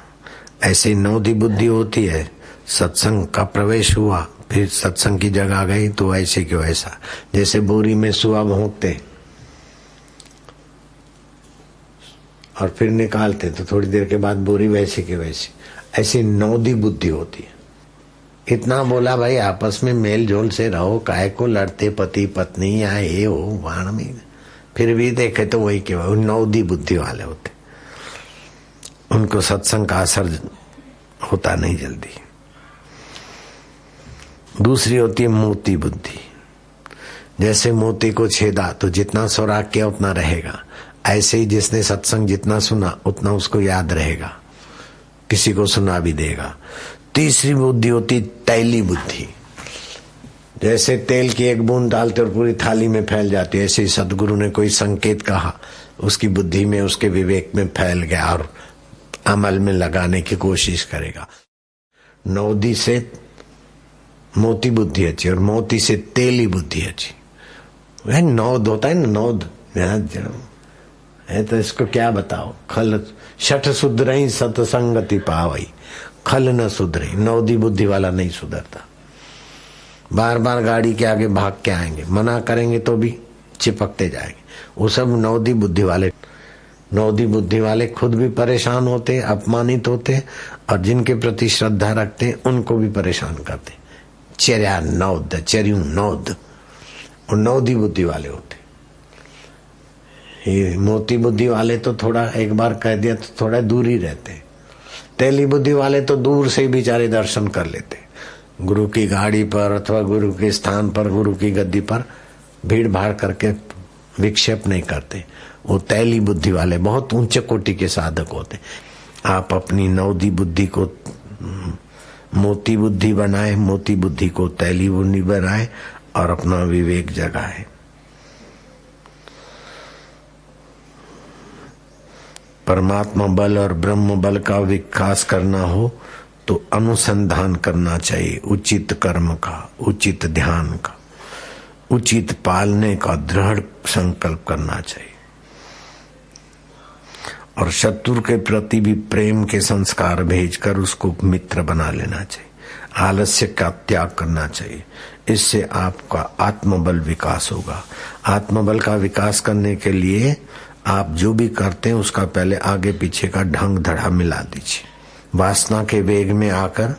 ऐसे नौदी बुद्धि होती है। सत्संग का प्रवेश हुआ, फिर सत्संग की जगह आ गई तो ऐसे क्यों ऐसा, जैसे बोरी में सुआ भोंकते और फिर निकालते तो थोड़ी देर के बाद बोरी वैसे की वैसी, ऐसी नौदी बुद्धि होती है। इतना बोला भाई आपस में मेल जोल से रहो, काहे को लड़ते पति पत्नी या ये हो वाण में, फिर भी देखे तो वही के वही नौदी बुद्धि वाले होते, उनको सत्संग का असर होता नहीं जल्दी। दूसरी होती है मोती बुद्धि। जैसे मोती को छेदा तो जितना सुराग किया उतना रहेगा, ऐसे ही जिसने सत्संग जितना सुना उतना उसको याद रहेगा, किसी को सुना भी देगा। तीसरी बुद्धि होती तैली बुद्धि। जैसे तेल की एक बूंद डालते और पूरी थाली में फैल जाती है, ऐसे ही सदगुरु ने कोई संकेत कहा, उसकी बुद्धि में उसके विवेक में फैल गया और अमल में लगाने की कोशिश करेगा। नौदी से मोती बुद्धि अच्छी और मोती से तेली बुद्धि अच्छी। वह नौद होता है ना, नौद है तो इसको क्या बताओ। खल शठ सुधरई सतसंगति पावई, खल न सुधरे। नौदी बुद्धि वाला नहीं सुधरता, बार बार गाड़ी के आगे भाग के आएंगे, मना करेंगे तो भी चिपकते जाएंगे। वो सब नौदी बुद्धि वाले। नौदी बुद्धि वाले खुद भी परेशान होते, अपमानित होते और जिनके प्रति श्रद्धा रखते उनको भी परेशान करते। चर्या नौद, चर्यू नौद, और नौदी बुद्धि वाले होते। ये मोती बुद्धि वाले तो थोड़ा एक बार कह दिया तो थोड़ा दूर ही रहते। तेली बुद्धि वाले तो दूर से ही बेचारे दर्शन कर लेते, गुरु की गाड़ी पर अथवा गुरु के स्थान पर, गुरु की गद्दी पर भीड़ भाड़ करके विक्षेप नहीं करते। वो तैली बुद्धि वाले बहुत ऊंचे कोटि के साधक होते। आप अपनी नौदी बुद्धि को मोती बुद्धि बनाए, मोती बुद्धि को तैली बुद्धि बनाए और अपना विवेक जगाए। परमात्मा बल और ब्रह्म बल का विकास करना हो तो अनुसंधान करना चाहिए, उचित कर्म का, उचित ध्यान का, उचित पालने का दृढ़ संकल्प करना चाहिए। और शत्रु के प्रति भी प्रेम के संस्कार भेजकर उसको मित्र बना लेना चाहिए। आलस्य का त्याग करना चाहिए, इससे आपका आत्मबल विकास होगा। आत्मबल का विकास करने के लिए आप जो भी करते हैं उसका पहले आगे पीछे का ढंग धड़ा मिला दीजिए। वासना के वेग में आकर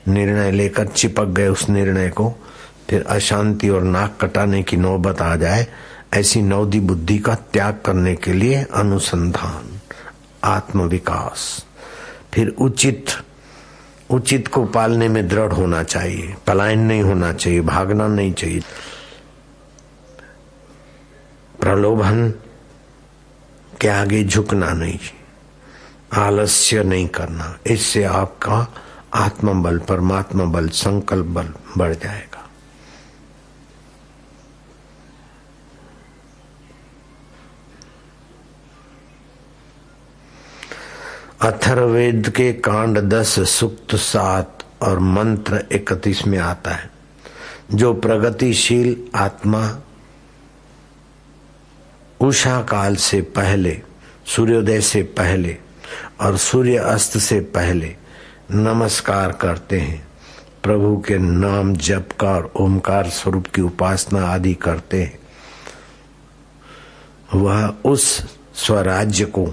निर्णय लेकर चिपक गए उस निर्णय को, फिर अशांति और नाक कटाने की नौबत आ जाए, ऐसी नौदी बुद्धि का त्याग करने के लिए अनुसंधान, आत्मविकास, फिर उचित को पालने में दृढ़ होना चाहिए। पलायन नहीं होना चाहिए, भागना नहीं चाहिए, प्रलोभन के आगे झुकना नहीं, आलस्य नहीं करना। इससे आपका आत्मबल, परमात्मा बल, संकल्प बल बढ़ जाएगा। अथर्ववेद के कांड 10, सूक्त 7 और मंत्र 31 में आता है, जो प्रगतिशील आत्मा उषा काल से पहले, सूर्योदय से पहले और सूर्य अस्त से पहले नमस्कार करते हैं, प्रभु के नाम जप का और ओमकार स्वरूप की उपासना आदि करते हैं, वह उस स्वराज्य को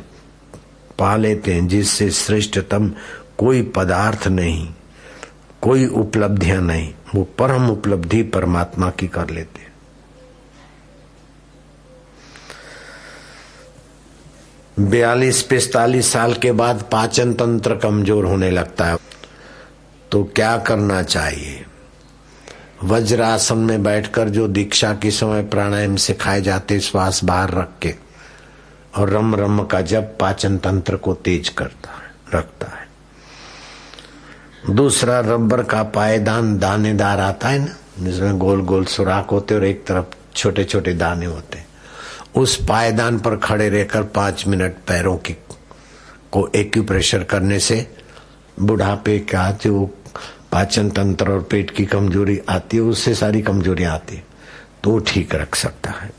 पा लेते हैं जिससे श्रेष्ठतम कोई पदार्थ नहीं, कोई उपलब्धियां नहीं। वो परम उपलब्धि परमात्मा की कर लेते हैं। 42-45 साल के बाद पाचन तंत्र कमजोर होने लगता है, तो क्या करना चाहिए? वज्रासन में बैठकर जो दीक्षा के समय प्राणायाम सिखाए जाते, श्वास बाहर रख के और रम रम का जप पाचन तंत्र को तेज रखता है। दूसरा, रबर का पायदान दानेदार आता है ना, जिसमें गोल गोल सुराख होते और एक तरफ छोटे छोटे दाने होते, उस पायदान पर खड़े रहकर 5 मिनट पैरों की को एक्यूप्रेशर करने से बुढ़ापे का जो पाचन तंत्र और पेट की कमजोरी आती है, उससे सारी कमजोरी आती है, तो ठीक रख सकता है।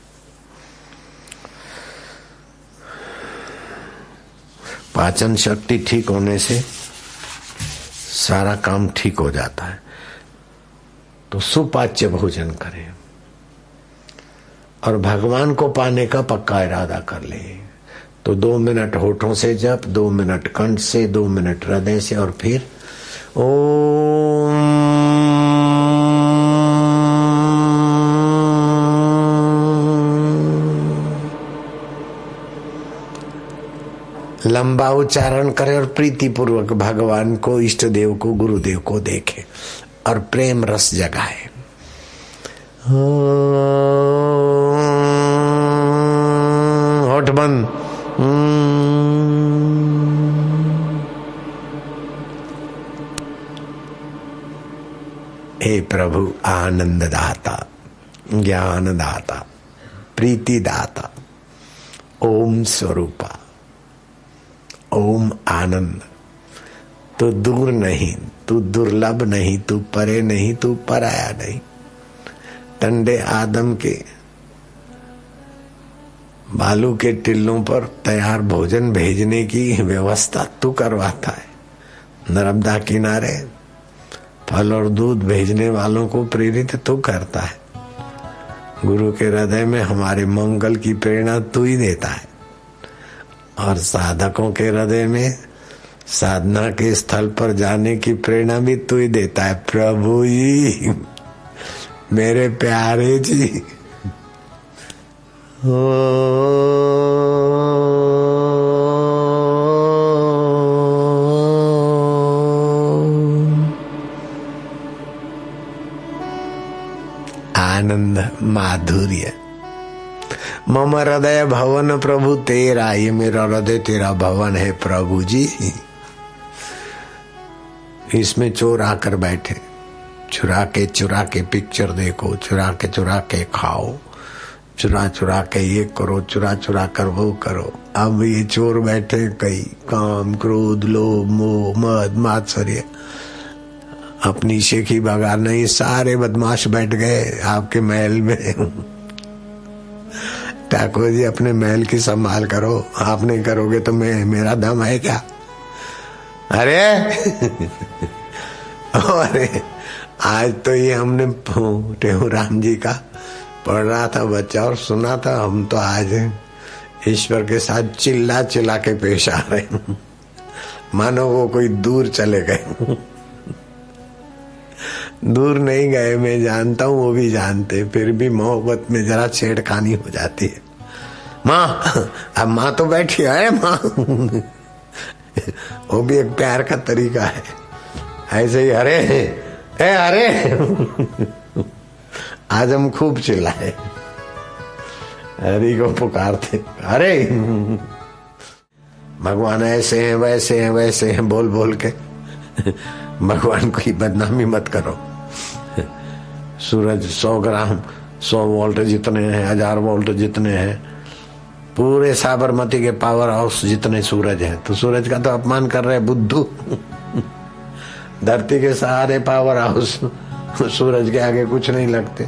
पाचन शक्ति ठीक होने से सारा काम ठीक हो जाता है। तो सुपाच्य भोजन करें और भगवान को पाने का पक्का इरादा कर ले। तो 2 मिनट होठों से जप, 2 मिनट कंठ से, 2 मिनट हृदय से, और फिर ओम लंबा उच्चारण करें और प्रीति पूर्वक भगवान को, इष्ट देव को, गुरुदेव को देखे और प्रेम रस जगाए। होठ बंद। हे प्रभु आनंद दाता, ज्ञान दाता, प्रीति दाता, ओम स्वरूपा, ओम आनंद। तू दूर नहीं, तू दुर्लभ नहीं, तू परे नहीं, तू पराया नहीं। टंडे आदम के बालू के टिल्लों पर तैयार भोजन भेजने की व्यवस्था तू करवाता है। नर्मदा किनारे फल और दूध भेजने वालों को प्रेरित तू करता है। गुरु के हृदय में हमारे मंगल की प्रेरणा तू ही देता है और साधकों के हृदय में साधना के स्थल पर जाने की प्रेरणा भी तू ही देता है। प्रभु जी, मेरे प्यारे जी, आनंद माधुर्य। मम हृदय भवन प्रभु तेरा, ये मेरा हृदय तेरा भवन है प्रभु जी। इसमें चोर आकर बैठे, चुरा के पिक्चर देखो, चुरा के खाओ, चुरा के ये करो, चुरा कर वो करो। अब ये चोर बैठे कई काम, क्रोध, लोभ, मोह, मद, मात्सर्य, अपनी शेखी बगार नहीं, सारे बदमाश बैठ गए आपके महल में। ठाकुर जी अपने महल की संभाल करो, आप नहीं करोगे तो मेरा दम है क्या? अरे अरे आज तो ये हमने टेहूराम जी का पढ़ रहा था बच्चा और सुना था। हम तो आज ईश्वर के साथ चिल्ला के पेश आ रहे हैं, मानो वो कोई दूर चले गए। दूर नहीं गए, मैं जानता हूँ, वो भी जानते, फिर भी मोहब्बत में जरा छेड़खानी हो जाती है। माँ, अब माँ तो बैठी है माँ। वो भी एक प्यार का तरीका है। ऐसे ही अरे अरे आज हम खूब चिल्लाए, हरि को पुकारते, अरे भगवान ऐसे हैं वैसे हैं बोल बोल के भगवान की बदनामी मत करो। सूरज 100 ग्राम 100 वोल्ट जितने हैं, 1000 वोल्ट जितने हैं, पूरे साबरमती के पावर हाउस जितने सूरज हैं, तो सूरज का तो अपमान कर रहे बुद्धू। धरती के सारे पावर हाउस सूरज के आगे कुछ नहीं लगते।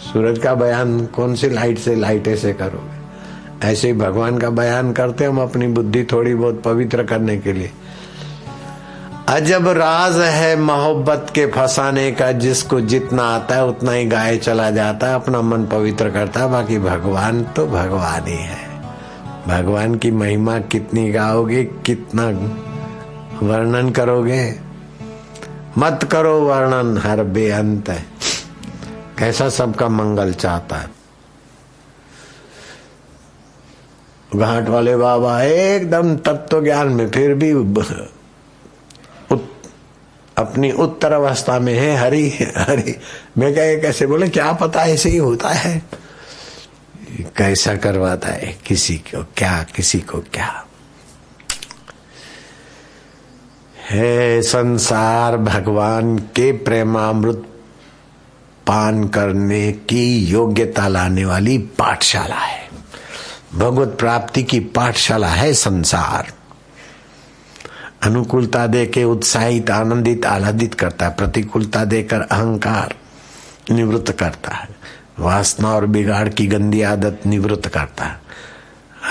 सूरज का बयान कौन सी लाइट से, लाइटे से करोगे? ऐसे ही भगवान का बयान करते हम अपनी बुद्धि थोड़ी बहुत पवित्र करने के लिए। अजब राज है मोहब्बत के फसाने का, जिसको जितना आता है उतना ही गाए चला जाता है, अपना मन पवित्र करता है, बाकी भगवान तो भगवान ही है। भगवान की महिमा कितनी गाओगे, कितना वर्णन करोगे, मत करो वर्णन, हर बेअंत है। कैसा सबका मंगल चाहता है। घाट वाले बाबा एकदम तत्व ज्ञान में, फिर भी अपनी उत्तर अवस्था में है। हरि हरि, मैं कैसे बोले, क्या पता ऐसे ही होता है, कैसा करवाता है, किसी को क्या, किसी को क्या है। संसार भगवान के प्रेमामृत पान करने की योग्यता लाने वाली पाठशाला है। भगवत प्राप्ति की पाठशाला है संसार। अनुकूलता देके उत्साहित, आनंदित, आह्लादित करता है। प्रतिकूलता देकर अहंकार निवृत्त करता है। वासना और बिगाड़ की गंदी आदत निवृत्त करता है।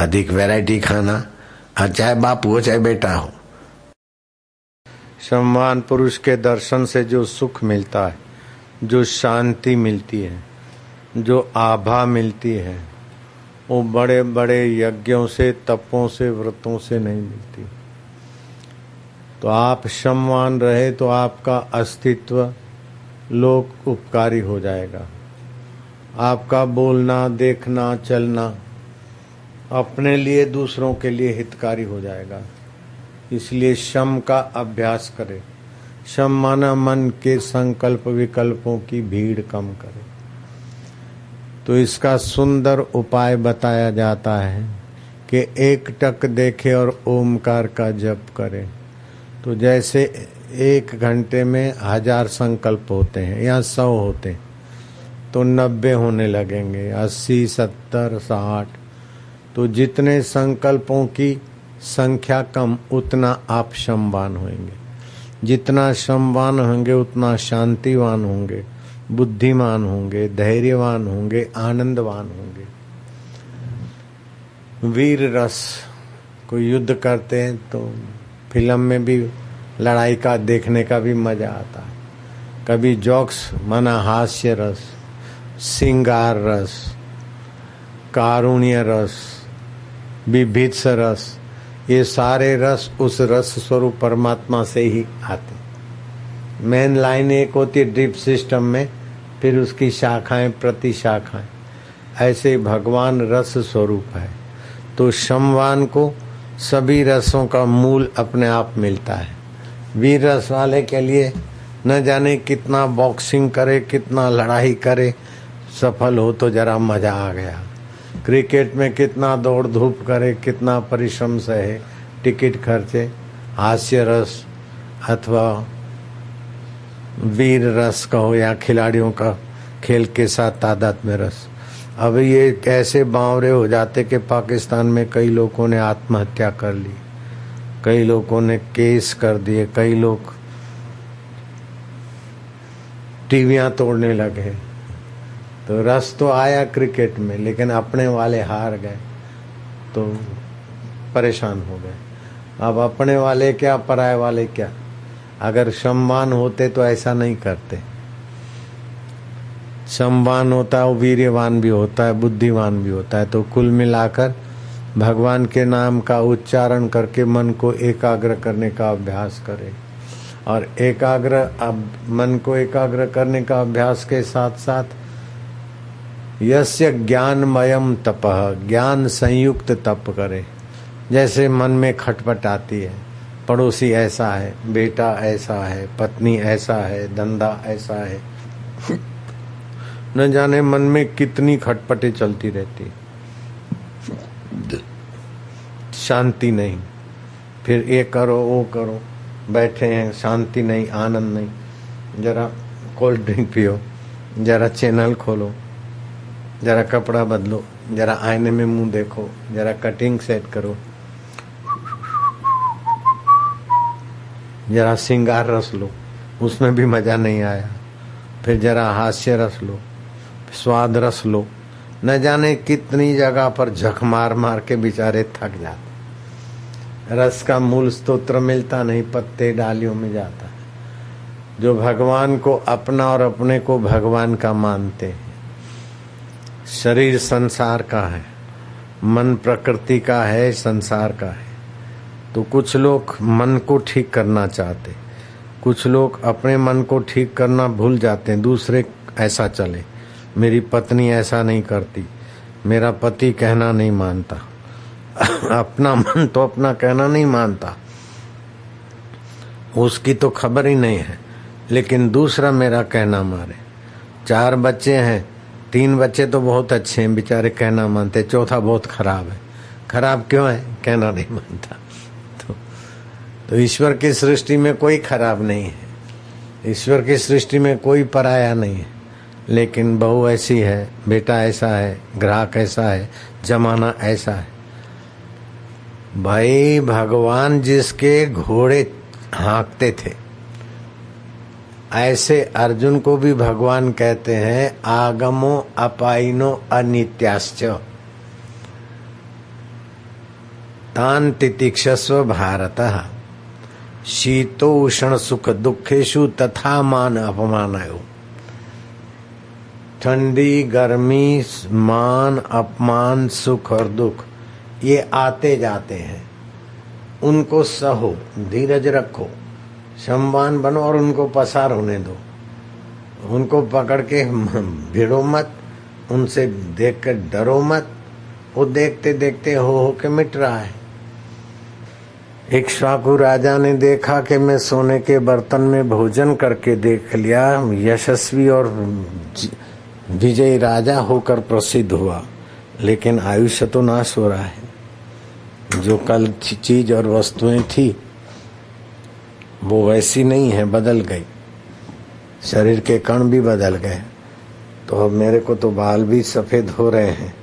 अधिक वैरायटी खाना, चाहे बाप हो चाहे बेटा हो, सम्मान पुरुष के दर्शन से जो सुख मिलता है, जो शांति मिलती है, जो आभा मिलती है, वो बड़े बड़े यज्ञों से, तपों से, व्रतों से नहीं मिलती। तो आप सम्मान रहे तो आपका अस्तित्व लोक उपकारी हो जाएगा। आपका बोलना, देखना, चलना अपने लिए, दूसरों के लिए हितकारी हो जाएगा। इसलिए शम का अभ्यास करें। शम माना मन के संकल्प विकल्पों की भीड़ कम करे। तो इसका सुंदर उपाय बताया जाता है कि एक टक देखे और ओमकार का जप करे। तो जैसे 1 घंटे में 1000 संकल्प होते हैं या 100 होते हैं, तो 90 होने लगेंगे, 80, 70, 60। तो जितने संकल्पों की संख्या कम, उतना आप शमवान होंगे। जितना शमवान होंगे उतना शांतिवान होंगे, बुद्धिमान होंगे, धैर्यवान होंगे, आनंदवान होंगे। वीर रस, कोई युद्ध करते हैं तो फिल्म में भी लड़ाई का देखने का भी मजा आता है। कभी जोक्स माना हास्य रस, श्रृंगार रस, कारुण्य रस, विभित्स रस, ये सारे रस उस रस स्वरूप परमात्मा से ही आते। मेन लाइन एक होती है ड्रिप सिस्टम में, फिर उसकी शाखाएं, प्रति शाखाएं। ऐसे भगवान रस स्वरूप है। तो शमवान को सभी रसों का मूल अपने आप मिलता है। वीर रस वाले के लिए न जाने कितना बॉक्सिंग करे, कितना लड़ाई करे, सफल हो तो जरा मजा आ गया। क्रिकेट में कितना दौड़ धूप करे, कितना परिश्रम सहे, टिकट खर्चे, हास्य रस अथवा वीर रस कहो या खिलाड़ियों का खेल के साथ तादाद में रस। अब ये कैसे बावरे हो जाते कि पाकिस्तान में कई लोगों ने आत्महत्या कर ली, कई लोगों ने केस कर दिए, कई लोग टीवियां तोड़ने लगे। तो रस तो आया क्रिकेट में, लेकिन अपने वाले हार गए तो परेशान हो गए। अब अपने वाले क्या, पराये वाले क्या। अगर सम्मान होते तो ऐसा नहीं करते। सम्मान होता है वो वीर्यवान भी होता है, बुद्धिमान भी होता है। तो कुल मिलाकर भगवान के नाम का उच्चारण करके मन को एकाग्र करने का अभ्यास करें। और मन को एकाग्र करने का अभ्यास के साथ साथ यस्य ज्ञानमयम तपः, ज्ञान संयुक्त तप करे। जैसे मन में खटपट आती है, पड़ोसी ऐसा है, बेटा ऐसा है, पत्नी ऐसा है, धंधा ऐसा है, न जाने मन में कितनी खटपटें चलती रहती, शांति नहीं। फिर ये करो वो करो, बैठे हैं, शांति नहीं, आनंद नहीं। जरा कोल्ड ड्रिंक पियो, जरा चैनल खोलो, जरा कपड़ा बदलो, जरा आईने में मुंह देखो, जरा कटिंग सेट करो, जरा श्रृंगार रस लो, उसमें भी मजा नहीं आया। फिर जरा हास्य रस लो, स्वाद रस लो। न जाने कितनी जगह पर झक मार मार के बेचारे थक जाते। रस का मूल स्तोत्र मिलता नहीं, पत्ते डालियों में जाता है। जो भगवान को अपना और अपने को भगवान का मानते हैं। शरीर संसार का है, मन प्रकृति का है, संसार का है। तो कुछ लोग मन को ठीक करना चाहते, कुछ लोग अपने मन को ठीक करना भूल जाते हैं। दूसरे ऐसा चले, मेरी पत्नी ऐसा नहीं करती, मेरा पति कहना नहीं मानता। अपना मन तो अपना कहना नहीं मानता, उसकी तो खबर ही नहीं है, लेकिन दूसरा मेरा कहना मारे। 4 बच्चे हैं, 3 बच्चे तो बहुत अच्छे हैं, बेचारे कहना मानते, चौथा बहुत खराब है। खराब क्यों है? कहना नहीं मानता। तो ईश्वर की सृष्टि में कोई खराब नहीं है, ईश्वर की सृष्टि में कोई पराया नहीं है। लेकिन बहू ऐसी है, बेटा ऐसा है, ग्राहक ऐसा है, जमाना ऐसा है। भाई भगवान जिसके घोड़े हाँकते थे, ऐसे अर्जुन को भी भगवान कहते हैं आगमो अपाइनो अनित्याश्च तान तितिक्षस्व भारतः शीतोष्ण सुख दुखेशु तथा मान अपमानायो। ठंडी गर्मी मान अपमान सुख और दुख ये आते जाते हैं, उनको सहो, धीरज रखो, संवान बनो और उनको पसार होने दो। उनको पकड़ के भिड़ो मत, उनसे देख कर डरो मत। वो देखते देखते हो के मिट रहा है। इक्ष्वाकु राजा ने देखा कि मैं सोने के बर्तन में भोजन करके देख लिया, यशस्वी और विजयी राजा होकर प्रसिद्ध हुआ, लेकिन आयुष्य तो नाश हो रहा है। जो कल चीज और वस्तुएं थी वो वैसी नहीं है, बदल गई। शरीर के कण भी बदल गए। तो अब मेरे को तो बाल भी सफेद हो रहे हैं।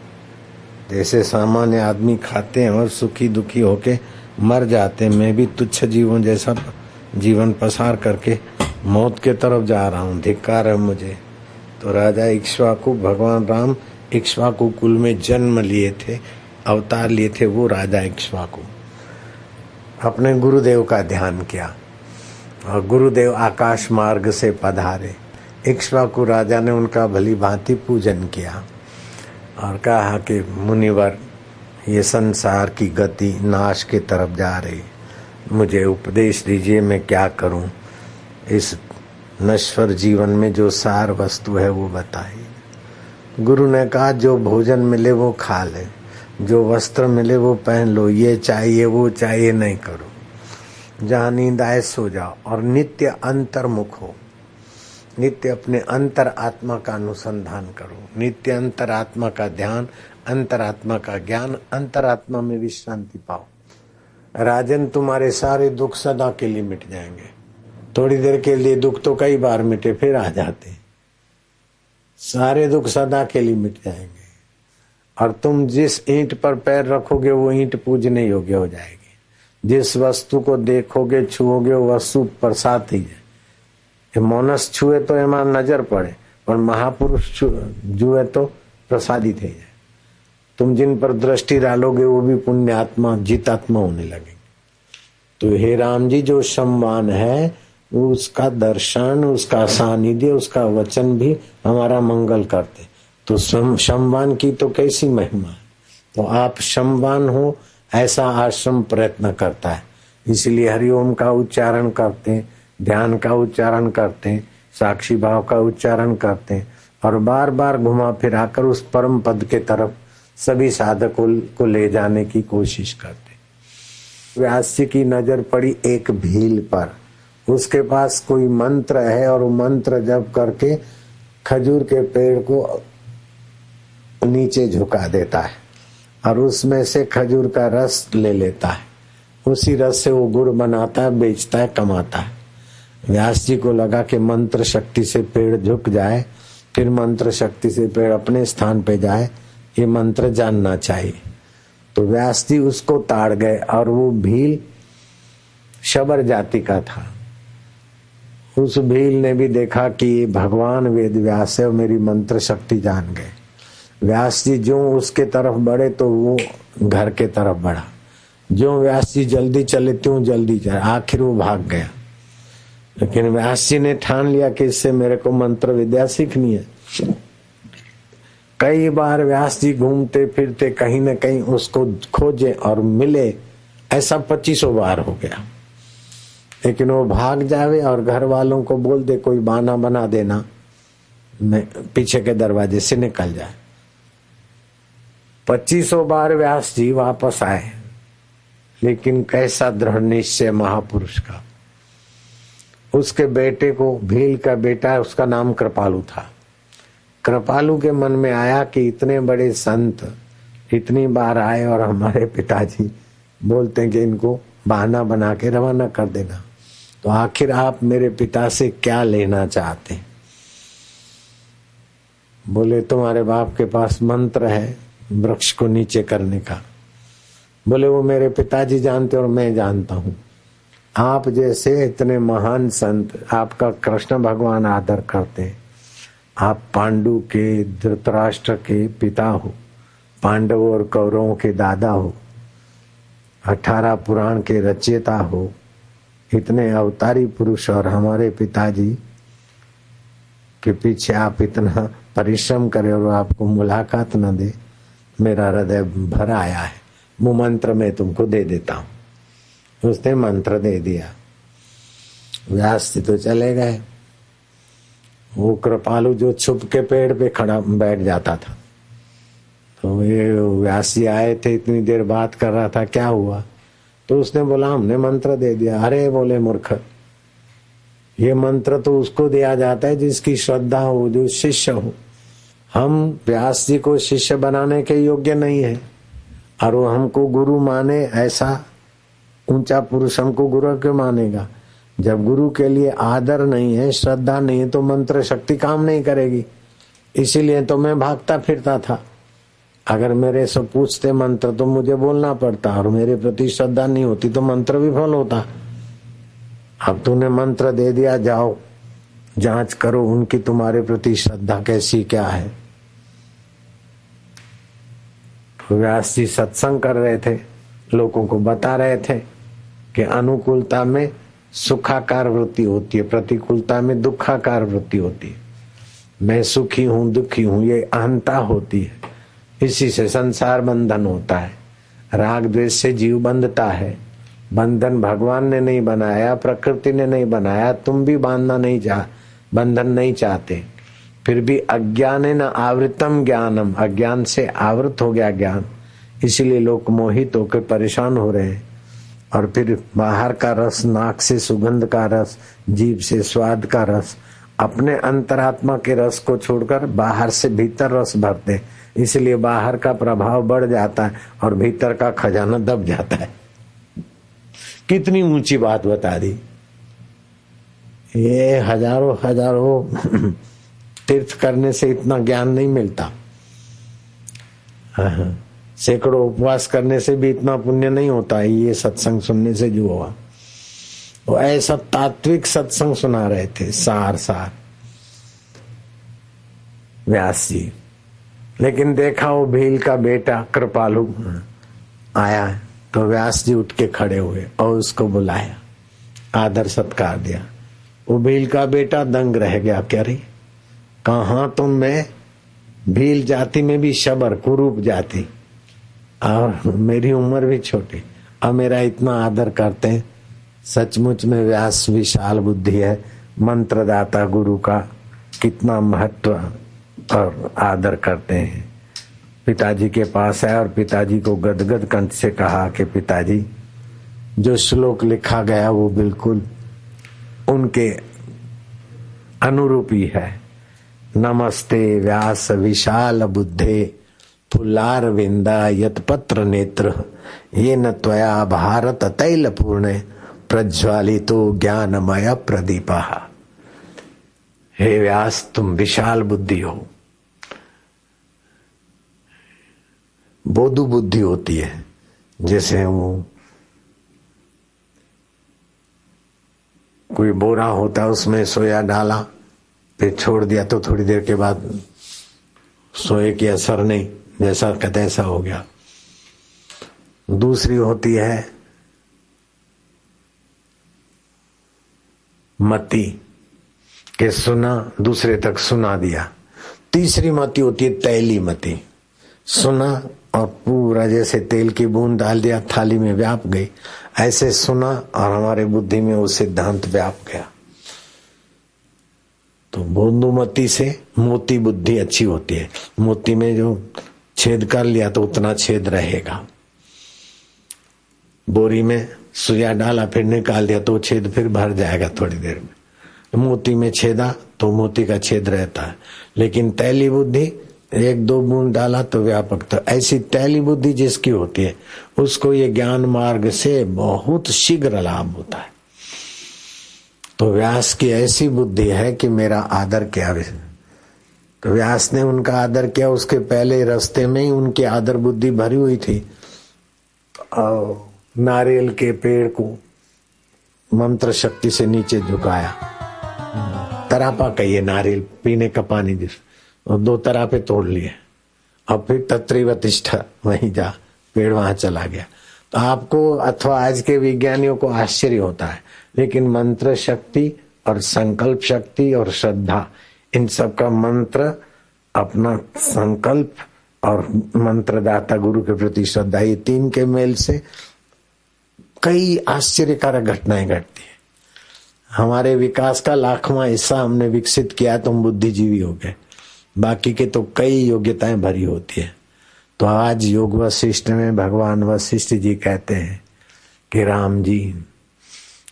जैसे सामान्य आदमी खाते हैं और सुखी दुखी होके मर जाते, मैं भी तुच्छ जीवों जैसा जीवन पसार करके मौत के तरफ जा रहा हूँ। धिक्कार है मुझे। तो राजा इक्ष्वाकु, भगवान राम इक्ष्वाकु कुल में जन्म लिए थे, अवतार लिए थे। वो राजा इक्ष्वाकु अपने गुरुदेव का ध्यान किया और गुरुदेव आकाश मार्ग से पधारे। इक्ष्वाकु राजा ने उनका भली भांति पूजन किया और कहा कि मुनिवर, ये संसार की गति नाश की तरफ जा रही, मुझे उपदेश दीजिए, मैं क्या करूं। इस नश्वर जीवन में जो सार वस्तु है वो बताइए। गुरु ने कहा, जो भोजन मिले वो खा ले, जो वस्त्र मिले वो पहन लो, ये चाहिए वो चाहिए नहीं करो। जहाँ नींद आए सो जाओ और नित्य अंतर्मुख हो। नित्य अपने अंतर आत्मा का अनुसंधान करो, नित्य अंतर आत्मा का ध्यान, अंतरात्मा का ज्ञान, अंतरात्मा में विश्रांति पाओ। राजन, तुम्हारे सारे दुख सदा के लिए मिट जाएंगे। थोड़ी देर के लिए दुख तो कई बार मिटे, फिर आ जाते। सारे दुख सदा के लिए मिट जाएंगे और तुम जिस ईंट पर पैर रखोगे वो ईंट पूजने योग्य हो जाएगी। जिस वस्तु को देखोगे छुओगे वो वस्तु प्रसाद ही है। मानस छुए तो एમાં नजर पड़े, पर महापुरुष जुए तो प्रसादी થઈ જાય। तुम जिन पर दृष्टि डालोगे वो भी पुण्य आत्मा, जितात्मा होने लगेंगे। तो हे राम जी, जो सम्मान है उसका दर्शन, उसका सानिध्य, उसका वचन भी हमारा मंगल करते। तो सम्मान की तो कैसी महिमा है। तो आप सम्मान हो ऐसा आश्रम प्रयत्न करता है। इसलिए हरिओम का उच्चारण करते हैं, ध्यान का उच्चारण करते हैं, साक्षी भाव का उच्चारण करते हैं और बार बार घुमा फिराकर उस परम पद के तरफ सभी साधकों को ले जाने की कोशिश करते। व्यास जी की नजर पड़ी एक भील पर। उसके पास कोई मंत्र है और वो मंत्र जप करके खजूर के पेड़ को नीचे झुका देता है और उसमें से खजूर का रस ले लेता है। उसी रस से वो गुड़ बनाता है, बेचता है, कमाता है। व्यास जी को लगा कि मंत्र शक्ति से पेड़ झुक जाए, फिर मंत्र शक्ति से पेड़ अपने स्थान पे जाए, ये मंत्र जानना चाहिए। तो व्यास जी उसको ताड़ गए और वो भील शबर जाति का था। उस भील ने भी देखा कि ये भगवान वेद व्यास है और मेरी मंत्र शक्ति जान गए। व्यास जी जो उसके तरफ बढ़े तो वो घर के तरफ बढ़ा। जो व्यास जी जल्दी चले त्यों जल्दी चले, आखिर वो भाग गया। लेकिन व्यास जी ने ठान लिया कि इससे मेरे को मंत्र विद्या सीखनी है। कई बार व्यास जी घूमते फिरते कहीं न कहीं उसको खोजे और मिले, ऐसा 2500 बार हो गया। लेकिन वो भाग जावे और घर वालों को बोल दे कोई बहाना बना देना, मैं पीछे के दरवाजे से निकल जाए। 2500 बार व्यास जी वापस आए, लेकिन कैसा दृढ़ निश्चय महापुरुष का। उसके बेटे को, भील का बेटा, उसका नाम कृपालु था। कृपालु के मन में आया कि इतने बड़े संत इतनी बार आए और हमारे पिताजी बोलते हैं कि इनको बहाना बना के रवाना कर देना, तो आखिर आप मेरे पिता से क्या लेना चाहते? बोले तुम्हारे बाप के पास मंत्र है वृक्ष को नीचे करने का। बोले वो मेरे पिताजी जानते और मैं जानता हूं। आप जैसे इतने महान संत, आपका कृष्ण भगवान आदर करते हैं। आप पांडु के, धृतराष्ट्र के पिता हो, पांडवों और कौरवों के दादा हो, 18 पुराण के रचयिता हो, इतने अवतारी पुरुष और हमारे पिताजी के पीछे आप इतना परिश्रम करें और आपको मुलाकात न दे, मेरा हृदय भर आया है। वो मंत्र मैं तुमको दे देता हूं। उसने मंत्र दे दिया। व्यास जी तो चले गए। वो कृपालु जो छुप के पेड़ पे खड़ा बैठ जाता था, तो ये व्यास जी आए थे, इतनी देर बात कर रहा था, क्या हुआ? तो उसने बोला हमने मंत्र दे दिया। अरे बोले मूर्ख, ये मंत्र तो उसको दिया जाता है जिसकी श्रद्धा हो, जो शिष्य हो। हम व्यास जी को शिष्य बनाने के योग्य नहीं है और वो हमको गुरु माने, ऐसा ऊंचा पुरुष हमको गुरु क्यों मानेगा? जब गुरु के लिए आदर नहीं है, श्रद्धा नहीं है, तो मंत्र शक्ति काम नहीं करेगी। इसीलिए तो मैं भागता फिरता था। अगर मेरे से पूछते मंत्र तो मुझे बोलना पड़ता, और मेरे प्रति श्रद्धा नहीं होती तो मंत्र विफल होता। अब तूने मंत्र दे दिया, जाओ जांच करो उनकी तुम्हारे प्रति श्रद्धा कैसी क्या है। व्यास जी सत्संग कर रहे थे, लोगों को बता रहे थे कि अनुकूलता में सुखाकार वृत्ति होती है, प्रतिकूलता में दुखाकार वृत्ति होती है। मैं सुखी हूं, दुखी हूं, ये अहंता होती है। इसी से संसार बंधन होता है। राग द्वेष से जीव बंधता है। बंधन भगवान ने नहीं बनाया, प्रकृति ने नहीं बनाया। तुम भी बांधना नहीं बंधन नहीं चाहते, फिर भी अज्ञान न आवृतम ज्ञानम, अज्ञान से आवृत हो गया ज्ञान। इसीलिए लोग मोहित होकर परेशान हो रहे हैं। और फिर बाहर का रस, नाक से सुगंध का रस, जीभ से स्वाद का रस, अपने अंतरात्मा के रस को छोड़कर बाहर से भीतर रस भरते। इसलिए बाहर का प्रभाव बढ़ जाता है और भीतर का खजाना दब जाता है। कितनी ऊंची बात बता दी। ये हजारों हजारों तीर्थ करने से इतना ज्ञान नहीं मिलता। सैकड़ों उपवास करने से भी इतना पुण्य नहीं होता है। ये सत्संग सुनने से जो हुआ, वो ऐसा तात्विक सत्संग सुना रहे थे, सार सार व्यास जी। लेकिन देखा वो भील का बेटा कृपालु आया तो व्यास जी उठ के खड़े हुए और उसको बुलाया, आदर सत्कार दिया। वो भील का बेटा दंग रह गया, क्या रही कहा तुम? मैं भील जाति में भी शबर, कुरूप जाति, और मेरी उम्र भी छोटी, और मेरा इतना आदर करते हैं। सचमुच में व्यास विशाल बुद्धि है। मंत्रदाता गुरु का कितना महत्व और आदर करते हैं। पिताजी के पास आया और पिताजी को गदगद कंठ से कहा कि पिताजी, जो श्लोक लिखा गया वो बिल्कुल उनके अनुरूपी है। नमस्ते व्यास विशाल बुद्धे फुल्लार विंदा यतपत्र नेत्र ये न त्वया भारत तैल पूर्ण प्रज्वालितो ज्ञानमय प्रदीपा। हे व्यास, तुम विशाल बुद्धि हो। बोधु बुद्धि होती है, जैसे वो कोई बोरा होता है, उसमें सोया डाला, फिर छोड़ दिया तो थोड़ी देर के बाद सोए की असर नहीं, जैसा कहते ऐसा हो गया। दूसरी होती है मति, के सुना दूसरे तक सुना दिया। तीसरी मति होती है तैली मति, सुना और पूरा जैसे तेल की बूंद डाल दिया, थाली में व्याप गई। ऐसे सुना और हमारे बुद्धि में वो सिद्धांत व्याप गया। तो बोधुमति से मोती बुद्धि अच्छी होती है। मोती में जो छेद कर लिया तो उतना छेद रहेगा। बोरी में सुइया डाला फिर निकाल दिया तो छेद फिर भर जाएगा थोड़ी देर में। मोती में छेदा तो मोती का छेद रहता है। लेकिन तैली बुद्धि एक दो बूंद डाला तो व्यापक। तो ऐसी तैली बुद्धि जिसकी होती है उसको ये ज्ञान मार्ग से बहुत शीघ्र लाभ होता है। तो व्यास की ऐसी बुद्धि है कि मेरा आदर किया। तो व्यास ने उनका आदर किया। उसके पहले रास्ते में ही उनकी आदर बुद्धि भरी हुई थी। और नारियल के पेड़ को मंत्र शक्ति से नीचे झुकाया। तरापा कहिए, नारियल पीने का पानी जिस, और 2 तरापे तोड़ लिए। अब फिर तत्रिवतिष्ठ, वहीं जा, पेड़ वहां चला गया। तो आपको अथवा आज के विज्ञानियों को आश्चर्य होता है, लेकिन मंत्र शक्ति और संकल्प शक्ति और श्रद्धा, इन सब का मंत्र, अपना संकल्प और मंत्रदाता गुरु के प्रति श्रद्धा, ये तीन के मेल से कई आश्चर्यकारक घटनाएं घटती है। हमारे विकास का 1,00,000वां हिस्सा हमने विकसित किया तो हम बुद्धिजीवी हो गए, बाकी के तो कई योग्यताएं भरी होती है। तो आज योग वशिष्ठ में भगवान वशिष्ठ जी कहते हैं कि राम जी,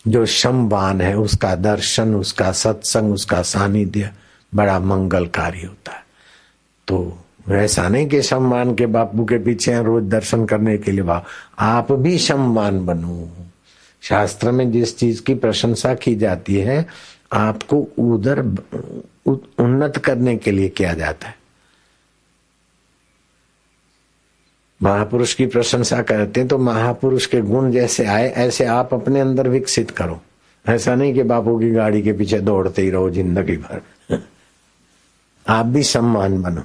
जो शमवान है उसका दर्शन, उसका सत्संग, उसका सानिध्य बड़ा मंगलकारी होता है। तो वैसा नहीं कि शमवान के बापू के पीछे रोज दर्शन करने के लिए, आप भी शमवान बनो। शास्त्र में जिस चीज की प्रशंसा की जाती है, आपको उधर उन्नत करने के लिए किया जाता है। महापुरुष की प्रशंसा करते हैं तो महापुरुष के गुण जैसे आए ऐसे आप अपने अंदर विकसित करो। ऐसा नहीं कि बापू की गाड़ी के पीछे दौड़ते ही रहो जिंदगी भर। आप भी सम्मान बनो।